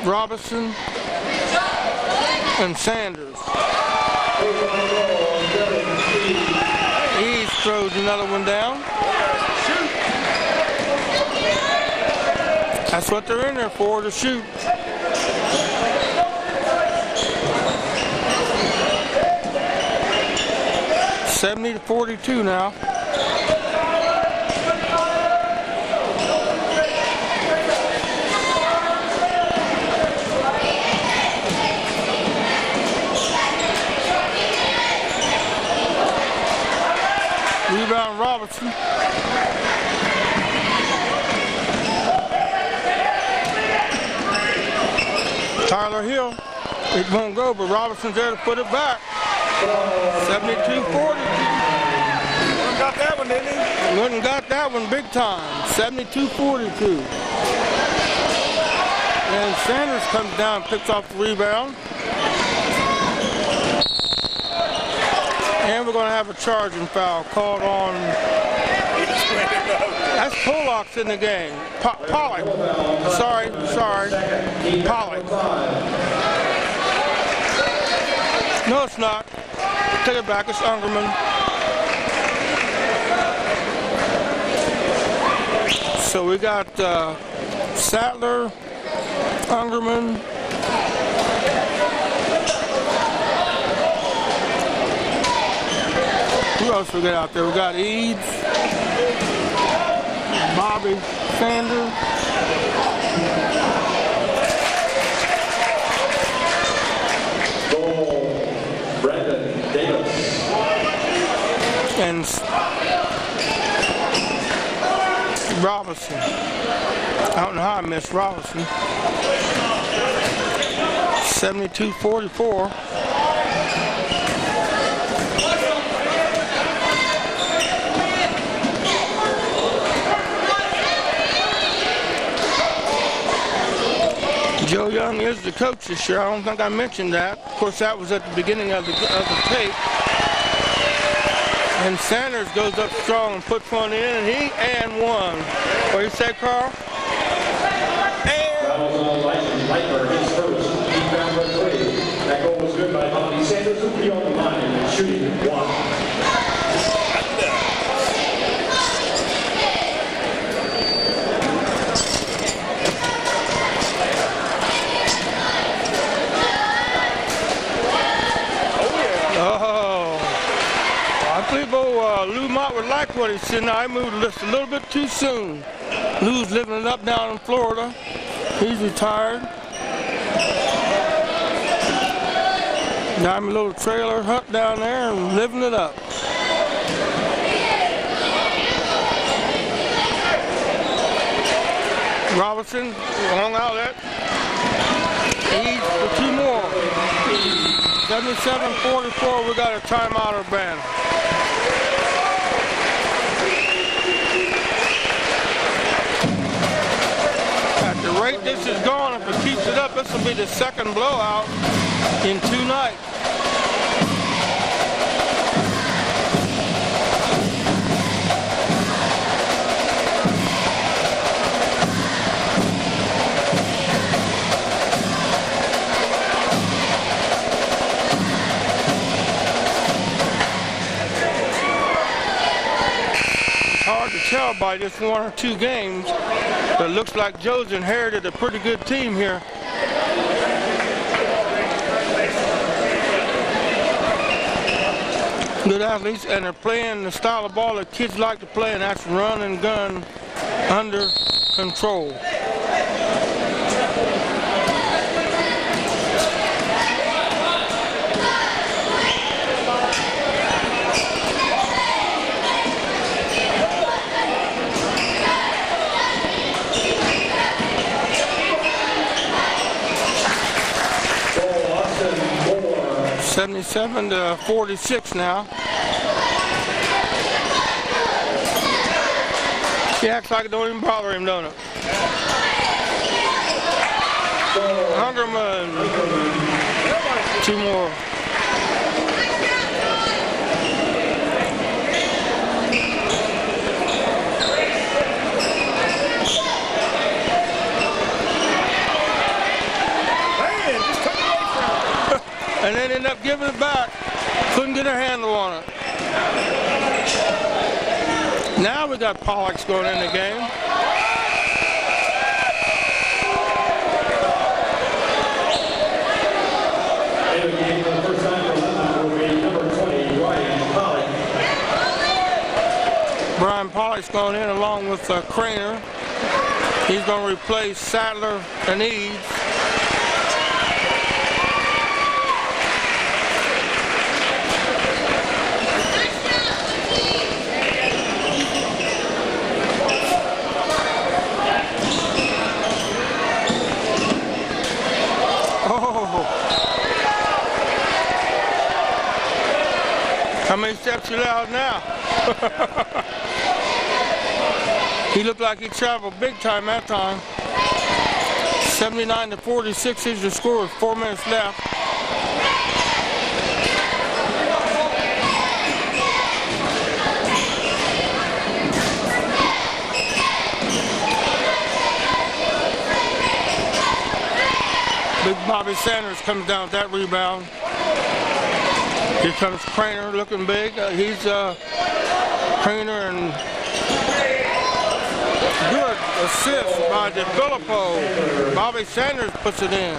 Robinson and Sanders. Eads throws another one down. That's what they're in there for, to shoot. $70-42 now. Rebound Robertson. Tyler Hill. It won't go, but Robertson's there to put it back. 72-40. Got that one, didn't he? Wouldn't got that one big time. 72-42. And Sanders comes down and picks off the rebound. And we're going to have a charging foul called on. That's Pollock's in the game. Pollock. Sorry. Pollock. No, it's not. Take it back. It's Ungerman. So we got Sattler, Ungerman. Who else we got out there? We got Eads, Bobby Sanders, Brandon Davis, and Robinson. I don't know how I missed Robinson. 72-44. is the coach this year. I don't think I mentioned that. Of course, that was at the beginning of the tape. And Sanders goes up strong and puts one in, and he and one. What do you say, Carl? That was all Lightburn, his first. He found the three. That goal was good by Bobby Sanders, who be on the line and shooting one. I believe Lou Mott would like what he's seeing. I moved just a little bit too soon. Lou's living it up down in Florida. He's retired. Got him a little trailer hut down there and living it up. Robinson, long outlet. Eads for two more. 77-44, we got a timeout, Urbana. At the rate this is going, if it keeps it up, this will be the second blowout in 2 nights. Hard to tell by just 1 or 2 games, but it looks like Joe's inherited a pretty good team here. Good athletes, and they're playing the style of ball that kids like to play, and that's run and gun under control. Austin 77-46 now. He acts like it don't even bother him, don't it? Hungerman. 2 more. And then end up giving it back. Couldn't get a handle on it. Now we got Pollux going in the game. in the game for the first time for London will be number 20, Brian Pollock. Brian Pollock's going in along with Craner. He's going to replace Sadler and Eads. How many steps you allowed now? He looked like he traveled big time that time. 79-46 is the score with 4 minutes left. Big Bobby Sanders comes down with that rebound. Here comes Craner looking big. He's Craner, and good assist by DeFilippo. Bobby Sanders puts it in.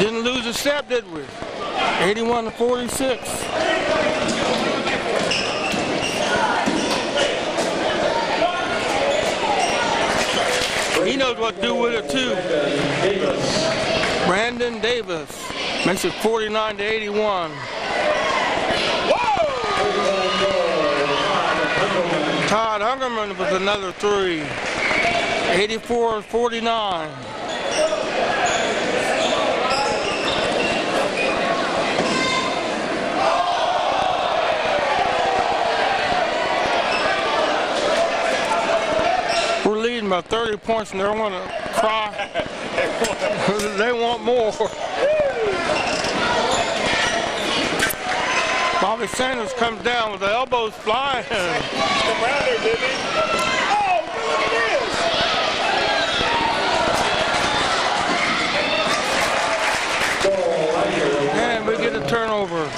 Didn't lose a step, did we? 81-46. He knows what to do with it too. Brandon Davis makes it 49-81. Todd Hungerman with another 3. 84-49. We're leading by 30 points, and they're going to cry They want more. Bobby Sanders comes down with the elbows flying. Come around there, didn't he? Oh, look And we get a turnover.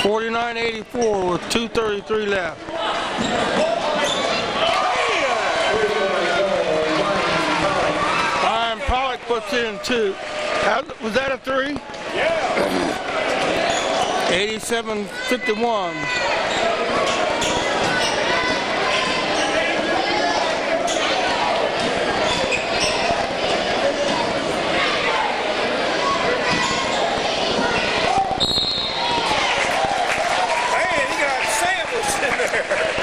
49-84 with 2:33 left. Ryan Pollock puts in 2. Was that a 3? Yeah. 87-51.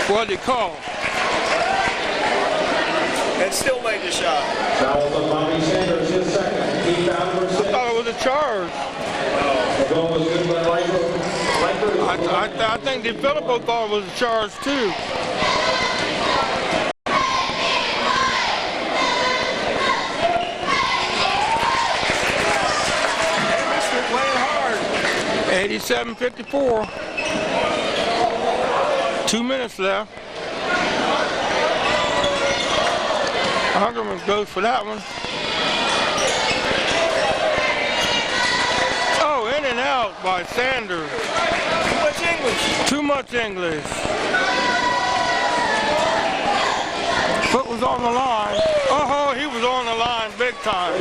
What'd he call? And still made the shot. Fouls on Bobby Sanders, his second. He fouled for I 6. thought it was a charge. The goal was good by Leifer. I think DeFilippo thought it was a charge too. Mister playing hard. 87-54. 2 minutes left. Hungerman goes for that one. Oh, in and out by Sanders. Too much English. Too much English. Foot was on the line. Oh, he was on the line big time.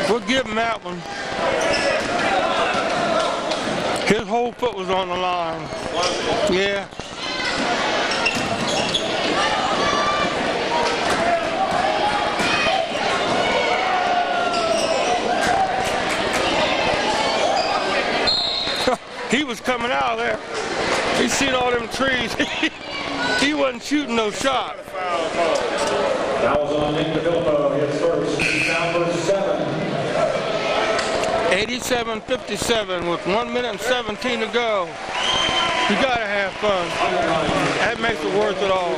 We'll give him that one. His whole foot was on the line. Yeah. He was coming out of there. He seen all them trees. He wasn't shooting no shot. That was on Nick DeFilippo, his first. He's down for 7. 87-57 with 1 minute and 17 to go. You gotta have fun. That makes it worth it all.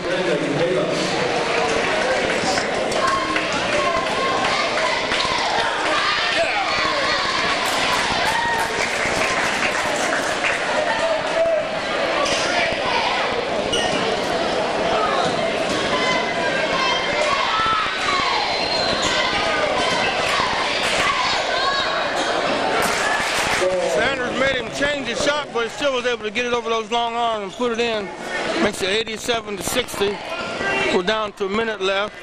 Changed his shot, but he still was able to get it over those long arms and put it in. Makes it 87-60. We're down to a minute left.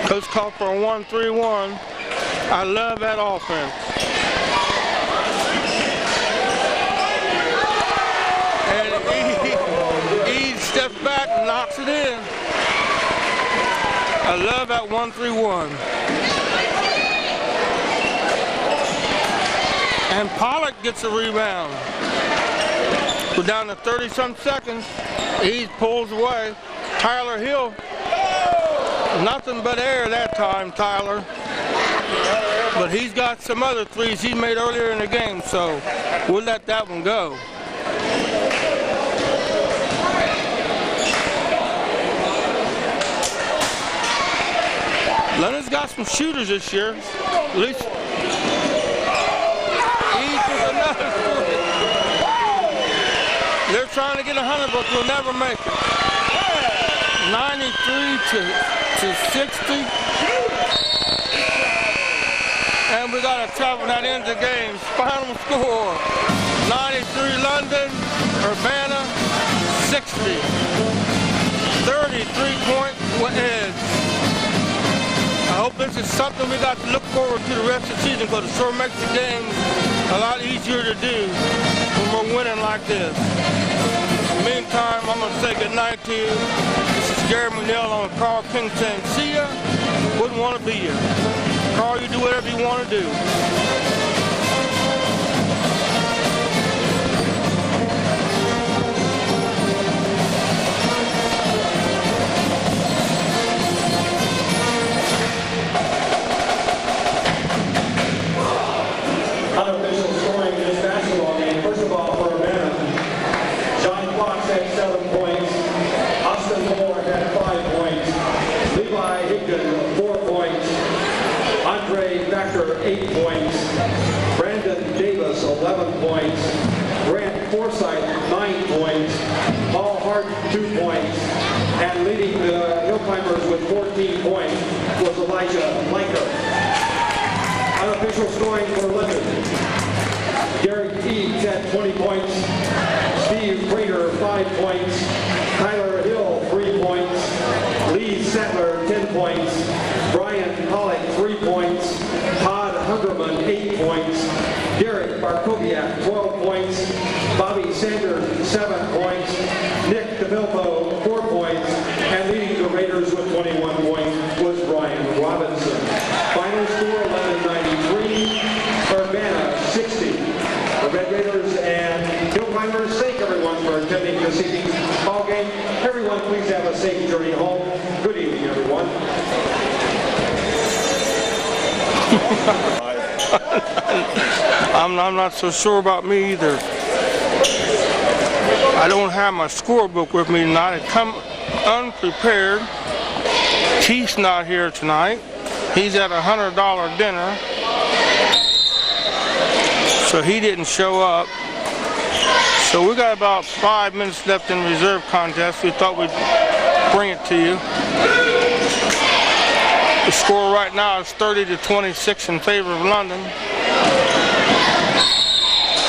Coach called for a 1-3-1. I love that offense. And he steps back and knocks it in. I love that 1-3-1. And Pollock gets a rebound. We're down to 30-some seconds. He pulls away. Tyler Hill. Nothing but air that time, Tyler. But he's got some other threes he made earlier in the game, so we'll let that one go. Leonard's got some shooters this year. At least. They're trying to get 100, but we'll never make it. 93-60. And we got a travel that ends the game. Final score, 93 London, Urbana 60. 33-point edge. I hope this is something we got to look forward to the rest of the season, because it sure makes the game a lot easier to do when we're winning like this. In the meantime, I'm going to say good night to you. This is Gary McNeil on Carl King saying, see ya. Wouldn't want to be you. Carl, you do whatever you want to do. Unofficial scoring in this basketball game. First of all, for Urbana, John Fox had 7 points. Packer, 8 points. Brandon Davis, 11 points. Grant Forsythe, 9 points. Paul Hart, 2 points. And leading the Hill Climbers with 14 points was Elijah Liker. Unofficial scoring for London. Derek Eads had 20 points. Steve Prater, 5 points. Tyler Hill, 3 points. Lee Sattler, 10 points. Brian Pollock, 3 points. Todd Hungerman, 8 points. Derek Barkoviak, 12 points. Bobby Sanders, 7 points. Nick DeVilpo, 4 points. And leading the Raiders with 21 points was Brian Robinson. Final score, 1193. Urbana, 60. The Red Raiders and Hill Climbers, thank everyone for attending this evening's ball game. Everyone, please have a safe journey home. Good evening, everyone. I'm not so sure about me either. I don't have my scorebook with me tonight. I come unprepared. Keith's not here tonight. He's at a $100 dinner, so he didn't show up. So we got about 5 minutes left in reserve contest. We thought we'd bring it to you. The score right now is 30-26 in favor of London.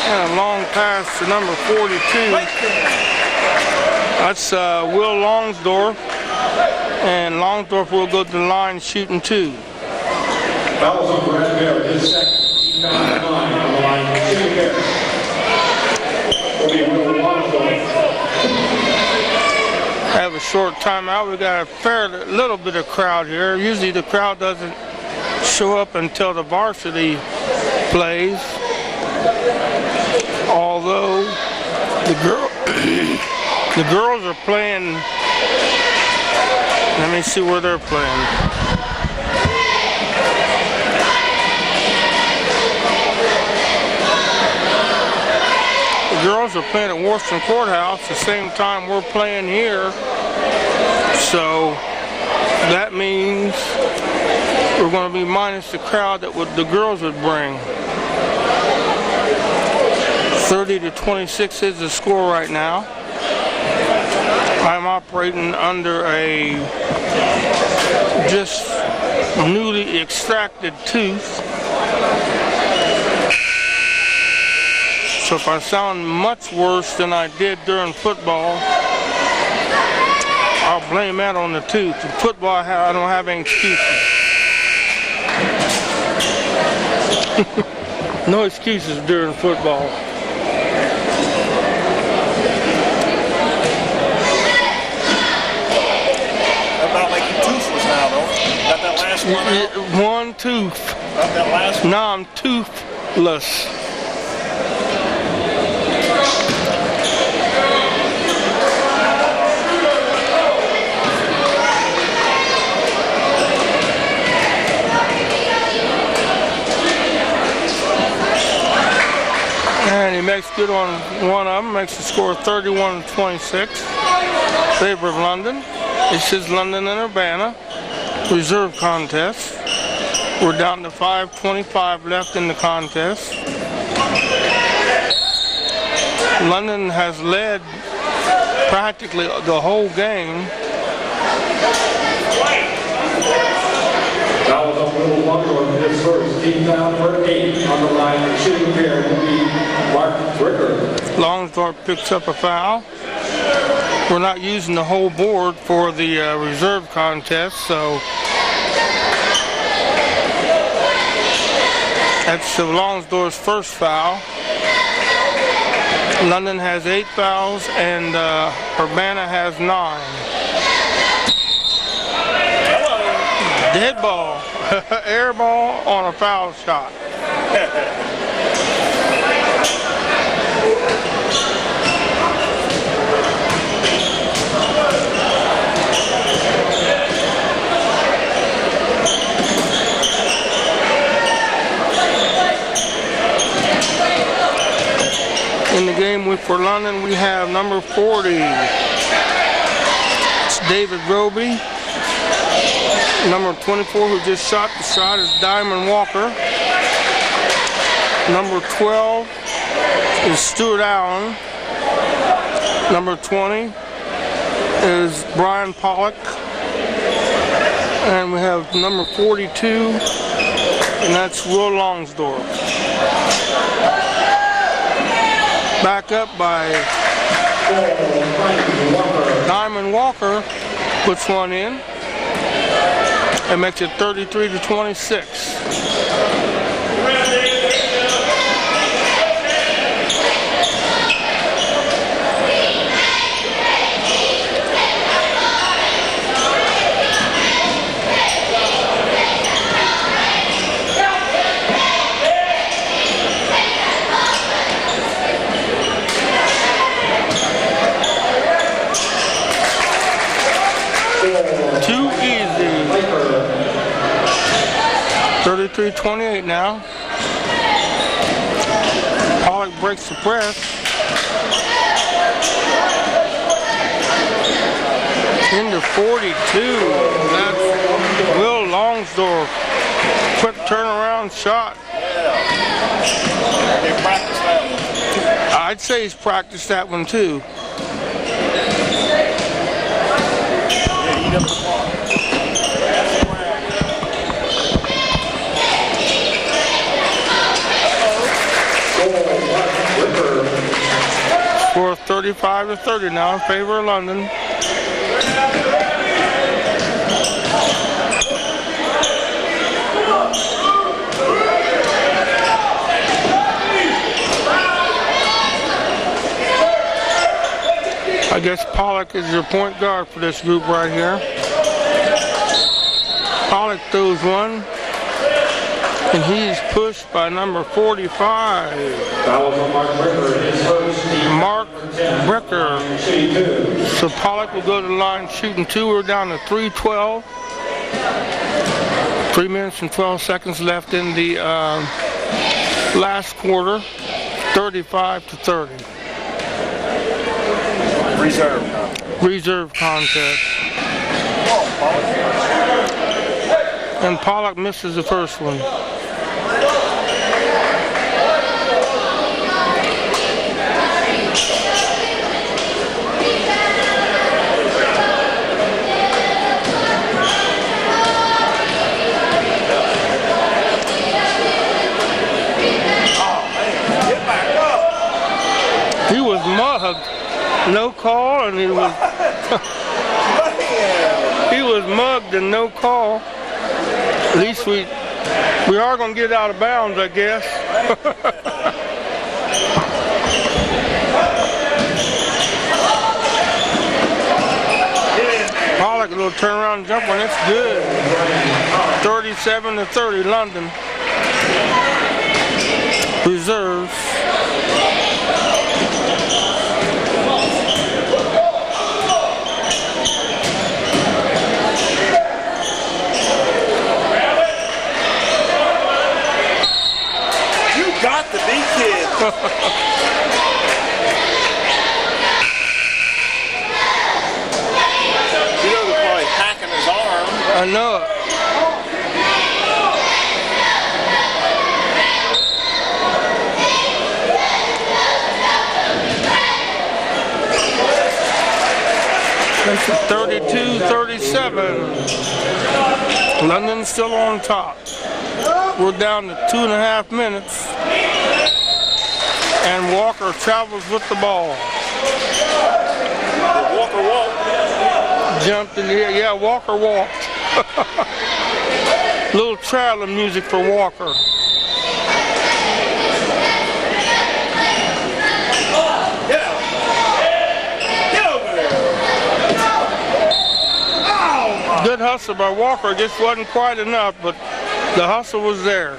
And a long pass to number 42. That's Will Longsdorf. And Longsdorf will go to the line shooting 2. Fouls on Brad Barrett, his second. 9 on the line. Shooting Barrett. Will be Will Longsdorf. Have a short timeout. We got a fair little bit of crowd here. Usually the crowd doesn't show up until the varsity plays. Although the girls are playing. Let me see where they're playing. The girls are playing at Washington Courthouse the same time we're playing here. So that means we're going to be minus the crowd that the girls would bring. 30-26 is the score right now. I'm operating under a just newly extracted tooth. So if I sound much worse than I did during football, I'll blame that on the tooth. In football, I don't have any excuses. No excuses during football. About like you're toothless now, though. Got that last one out? One tooth. Got that last one? Now I'm toothless. And he makes good on one of them, makes the score 31-26, favor of London. It says London and Urbana, reserve contest. We're down to 5:25 left in the contest. London has led practically the whole game. That was a little longer on his first. Team foul for 8 on the line. The shooting pair will be Mark Ricker. Longsdorf picks up a foul. We're not using the whole board for the reserve contest, so that's Longsdorf's first foul. London has 8 fouls and Urbana has 9. Dead ball, air ball on a foul shot. In the game for London, we have number 40. It's David Roby. Number 24 who just shot the shot is Diamond Walker. Number 12 is Stuart Allen. Number 20 is Brian Pollock. And we have number 42, and that's Will Longsdorf. Back up by Diamond Walker, puts one in. It makes it 33-26. Too easy. 33-28 now. Pollock breaks the press. Into 42. That's Will Longsdorf. Quick turnaround shot. They practiced that one. I'd say he's practiced that one too. Eat up the ball. Score 35-30 now in favor of London. I guess Pollock is your point guard for this group right here. Pollock throws one, and he's pushed by number 45. Mark Bricker. So Pollock will go to the line shooting two. We're down to 3:12. 3 minutes and 12 seconds left in the last quarter. 35-30. Reserve contest. And Pollock misses the first one. He was mugged. No call, and he was he was mugged and no call. At least we are going to get out of bounds, I guess. Pollock, a little turnaround jump one, it's good. 37-30, London. Reserves. Got the big kid. You know they're probably hacking his arm. I know it. That's 32-37. London's still on top. We're down to 2.5 minutes. And Walker travels with the ball. Walker walked. Jumped in the air. Yeah, Walker walked. Little traveling music for Walker. Get over there. Oh, Good hustle by Walker. Just wasn't quite enough, but the hustle was there.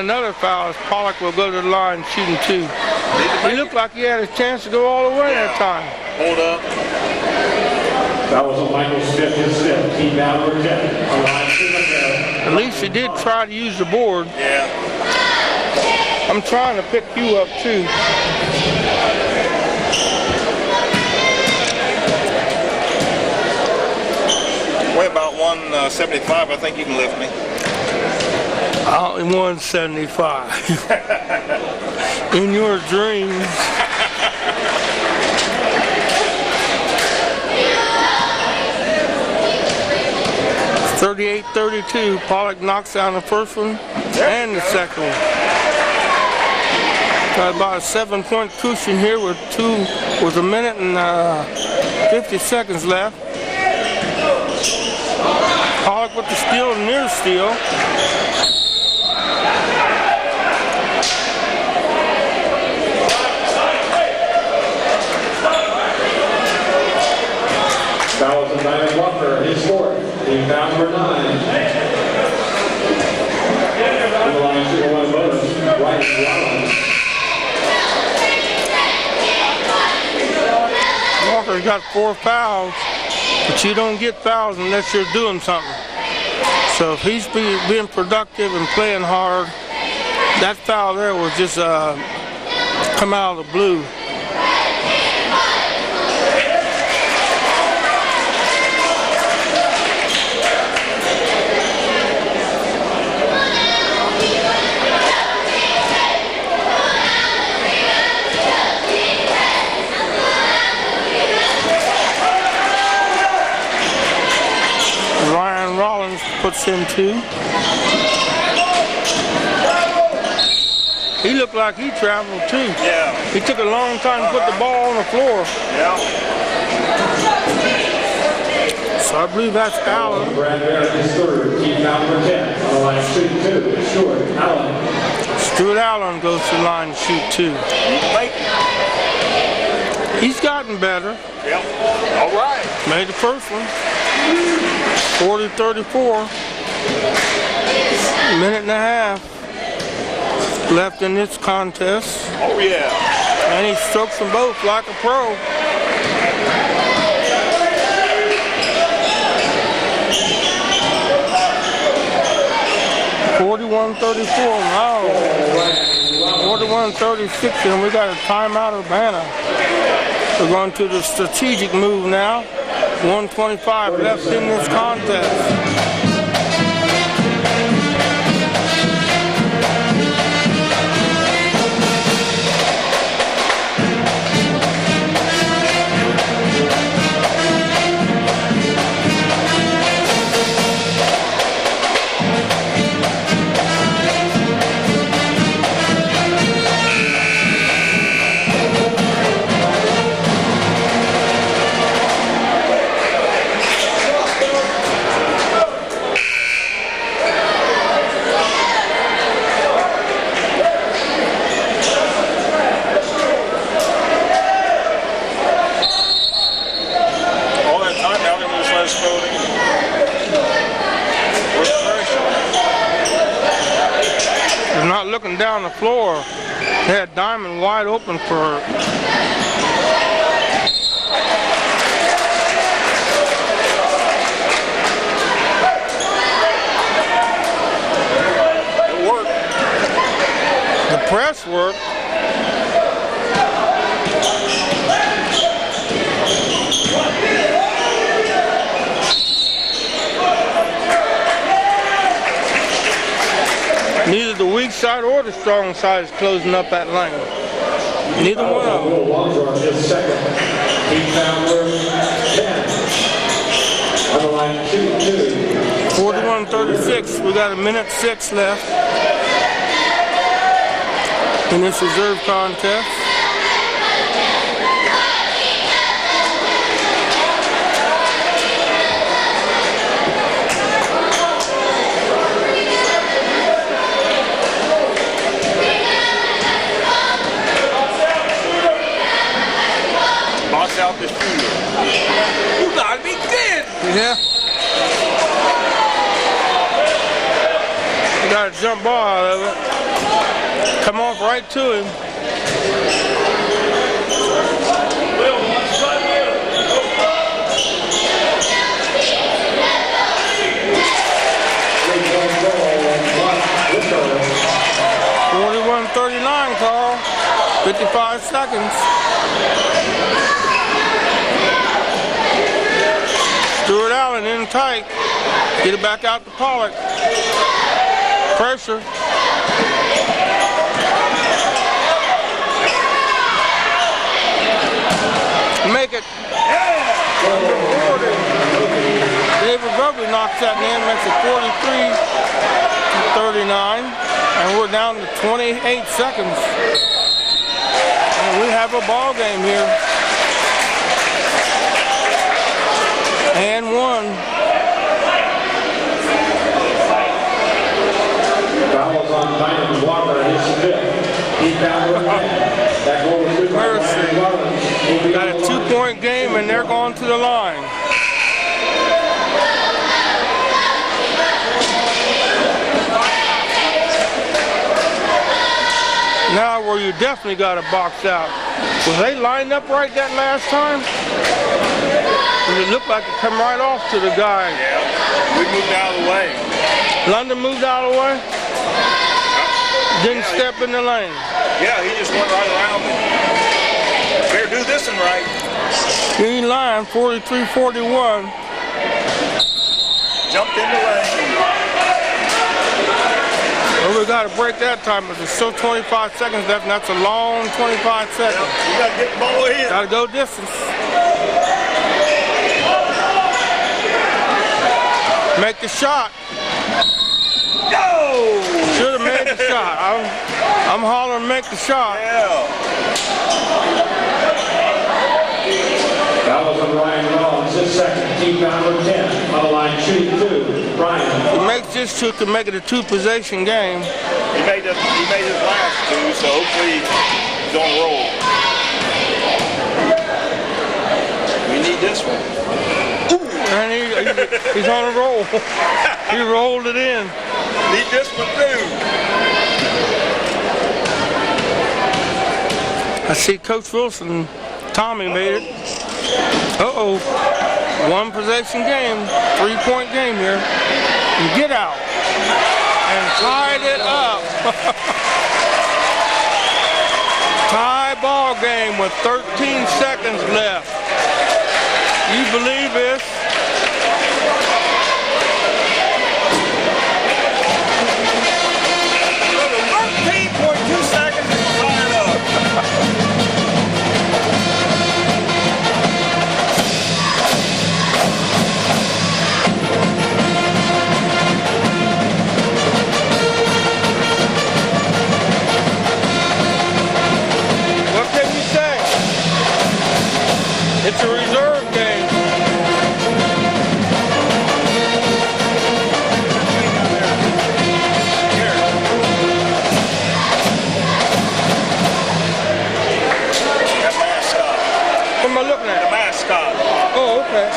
another foul as Pollock will go to the line shooting 2. He looked like he had a chance to go all the way that time. Hold up. That was a Michael Smith, his fifth, team foul number 10. On the line, At least he did try to use the board. Yeah. I'm trying to pick you up too. Weigh about 175. I think you can lift me. Only 175. In your dreams. It's 38-32. Pollock knocks down the first one and the second one. Got about a 7-point cushion here with a minute and 50 seconds left. Pollock with the steal and near steal. That was a Diamond Walker, his fourth, team foul number 9. On the line, shooting 1 bonus, Bryce Rollins. Walker's got 4 fouls, but you don't get fouls unless you're doing something. So if he's being productive and playing hard, that foul there will just come out of the blue. Puts in 2. He looked like he traveled too. Yeah. He took a long time to put the ball on the floor. Yeah. So I believe that's Allen. Brad Barrett is third, team foul number 10. On the line, shooting 2, Stuart Allen. Stuart Allen goes to the line to shoot 2. He's gotten better. Yep. All right. Made the first one. 40-34. Minute and a half left in this contest. Oh yeah. And he strokes them both like a pro. $41-34 now. 41-36, and we got a timeout, Urbana. We're going to the strategic move now. 125 left in this contest. Looking down the floor, they had Diamond wide open for it worked. The press worked. Neither the weak side or the strong side is closing up that lane. Neither one of them. Is second. Team foul number 10. On the line, 41-36. We got a minute 6 left in this reserve contest. Out this shooter. You gotta be kidding! Yeah. You got a jump ball out of it. Come off right to him. .41-39, Carl. 55 seconds. Stuart Allen in tight. Get it back out to Pollock. Pressure. Make it. David Grubbly knocks that in, makes it 43-39, and we're down to 28 seconds. And we have a ball game here. And one. Fouls on Diamond Walker, his fifth. He fouled her right. That goal was good by Ryan Garland. Got a 2-point game, and they're going to the line. Now where you definitely got to box out. Was they lined up right that last time? It looked like it come right off to the guy. Yeah, we moved out of the way. London moved out of the way? Didn't step in the lane. Yeah, he just went right around me. Better do this one right. Green line, 43-41. Jumped in the lane. Well, we got to break that time, but there's still 25 seconds left, and that's a long 25 seconds. You got to get the ball in. Got to go distance. Make the shot. Go! Should have made the shot. I'm hollering, make the shot. Yeah. Fouls on Ryan Rollins, his second. Team foul number 10. On the line, shooting 2. Ryan. He makes this two to make it a 2-possession game. He made his last two, so hopefully he's on a roll. We need this one. And he's on a roll. He rolled it in. Need this one too. I see Coach Wilson, Tommy made it. Uh-oh. 1-possession game, 3-point game here. And get out. And tied it up. Tie ball game with 13 seconds left. You believe this? 13.2 seconds to tie it up. What can you say? It's a reserve game. What am I looking at? The mascot. Oh, okay.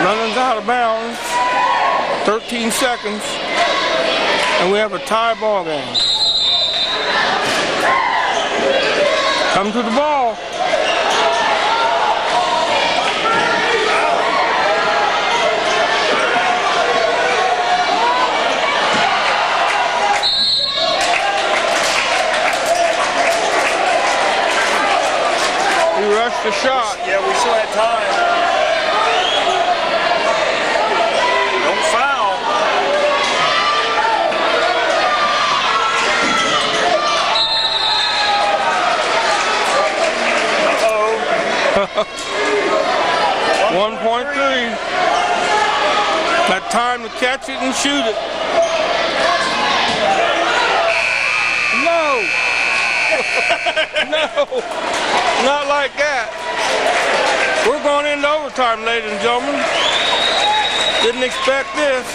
London's out of bounds. 13 seconds. And we have a tie ball game. Come to the ball. We rushed the shot. Yeah, we still had time. Don't foul. Uh-oh. 1.3. Got time to catch it and shoot it. No. No, not like that. We're going into overtime, ladies and gentlemen. Didn't expect this.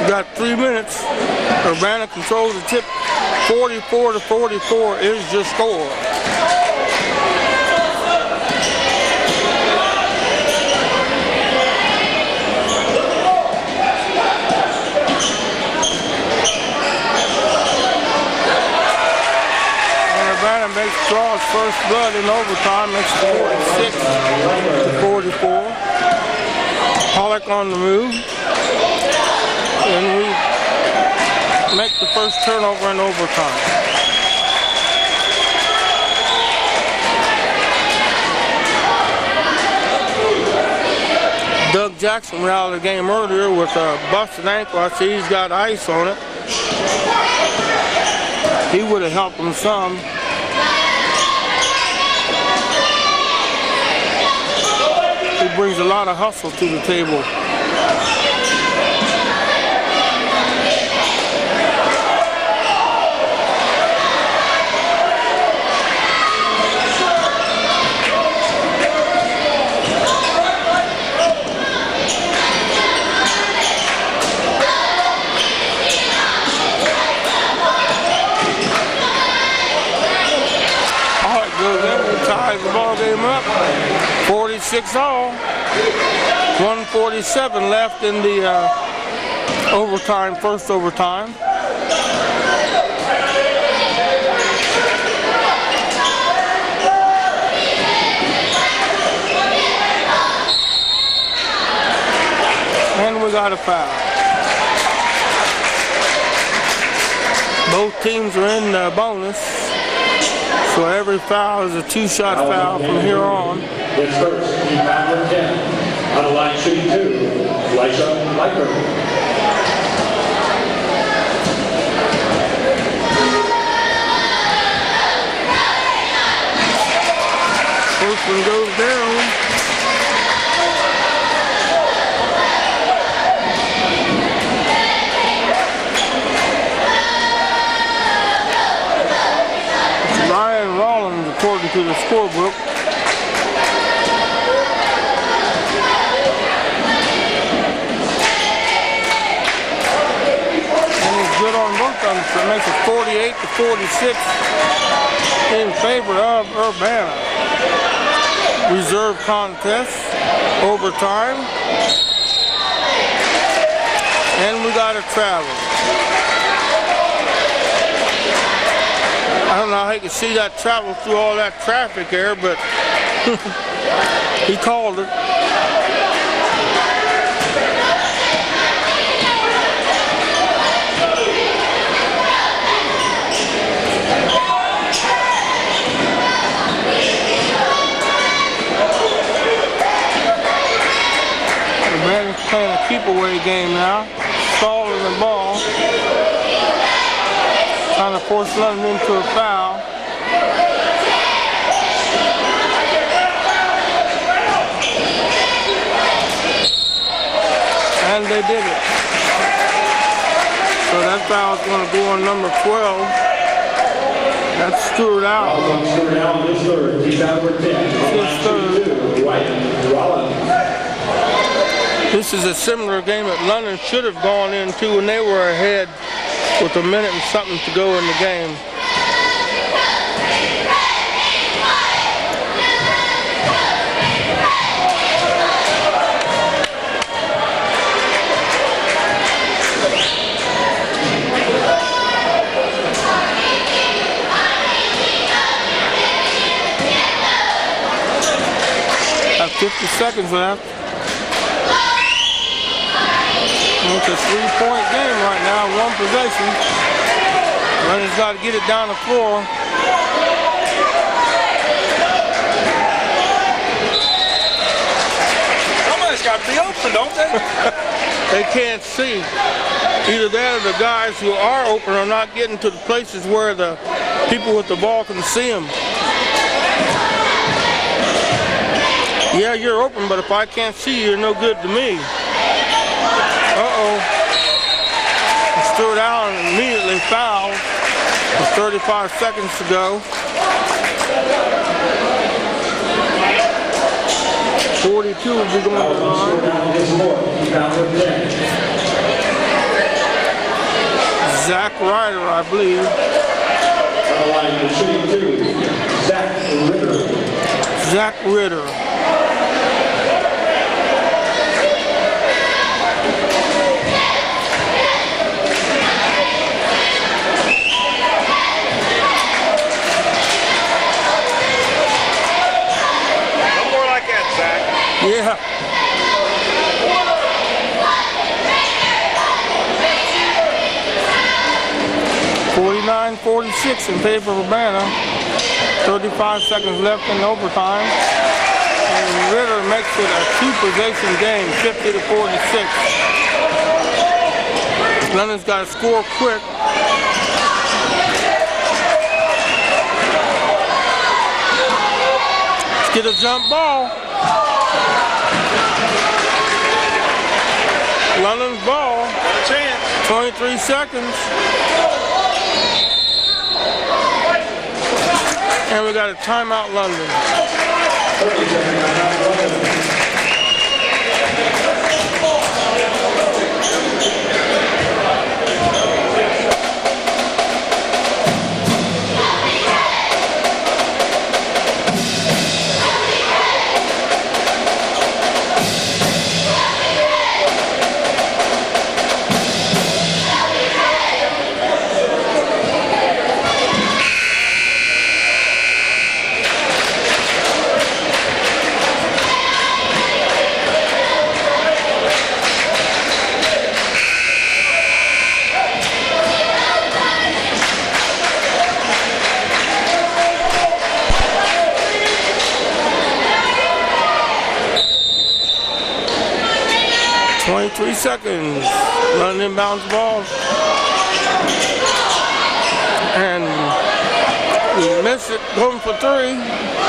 We got 3 minutes. Urbana controls the tip. 44-44 is your score. Urbana makes draws first blood in overtime. Makes it 46-44. Pollock on the move. And we make the first turnover in overtime. Doug Jackson ran out of the game earlier with a busted ankle. I see he's got ice on it. He would have helped him some. He brings a lot of hustle to the table. Ties the ball game up, 46-all. 1:47 left in the overtime, first overtime. And we got a foul. Both teams are in the bonus. So every foul is a two-shot foul from here on. It's first, team number 10. On the line shooting 2, Elisha Leiker. First one goes down. According to the scorebook. And he's good on both of them, so it makes it 48-46 in favor of Urbana. Reserve contest, overtime, and we got a travel. I don't know how he could see that travel through all that traffic there, but he called it. The man is playing a keep-away game now, stalling the ball. Trying to force London into a foul. And they did it. So that foul is going to go on number 12. That's Stewart out. Stewart out this third. Team number 10. This third. Rollins. This is a similar game that London should have gone into when they were ahead with a minute and something to go in the game. Got 50 seconds left. It's a 3-point game right now, one possession. Runner's got to get it down the floor. Somebody's got to be open, don't they? they can't see. Either that or the guys who are open are not getting to the places where the people with the ball can see them. Yeah, you're open, but if I can't see you, you're no good to me. Uh-oh. He threw it out and immediately fouled with 35 seconds to go. 42 will be going to the line. Zach Ryder, I believe. Zach Ritter. Yeah. 49-46 in favor of Urbana. 35 seconds left in overtime. And Ritter makes it a two-possession game, 50-46. London's got to score quick. Let's get a jump ball. London's ball. Got a chance. 23 seconds. And we got a timeout, London. 23 seconds. London inbounds the ball. And we miss it. Going for three.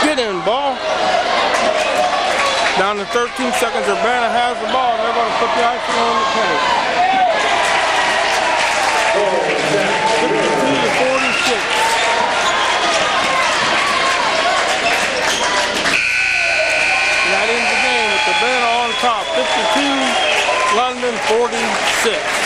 Get in, ball. Down to 13 seconds. Urbana has the ball. They're going to put the icing on the cake. 52-46. That ends the game with Urbana on top. 52, London 46.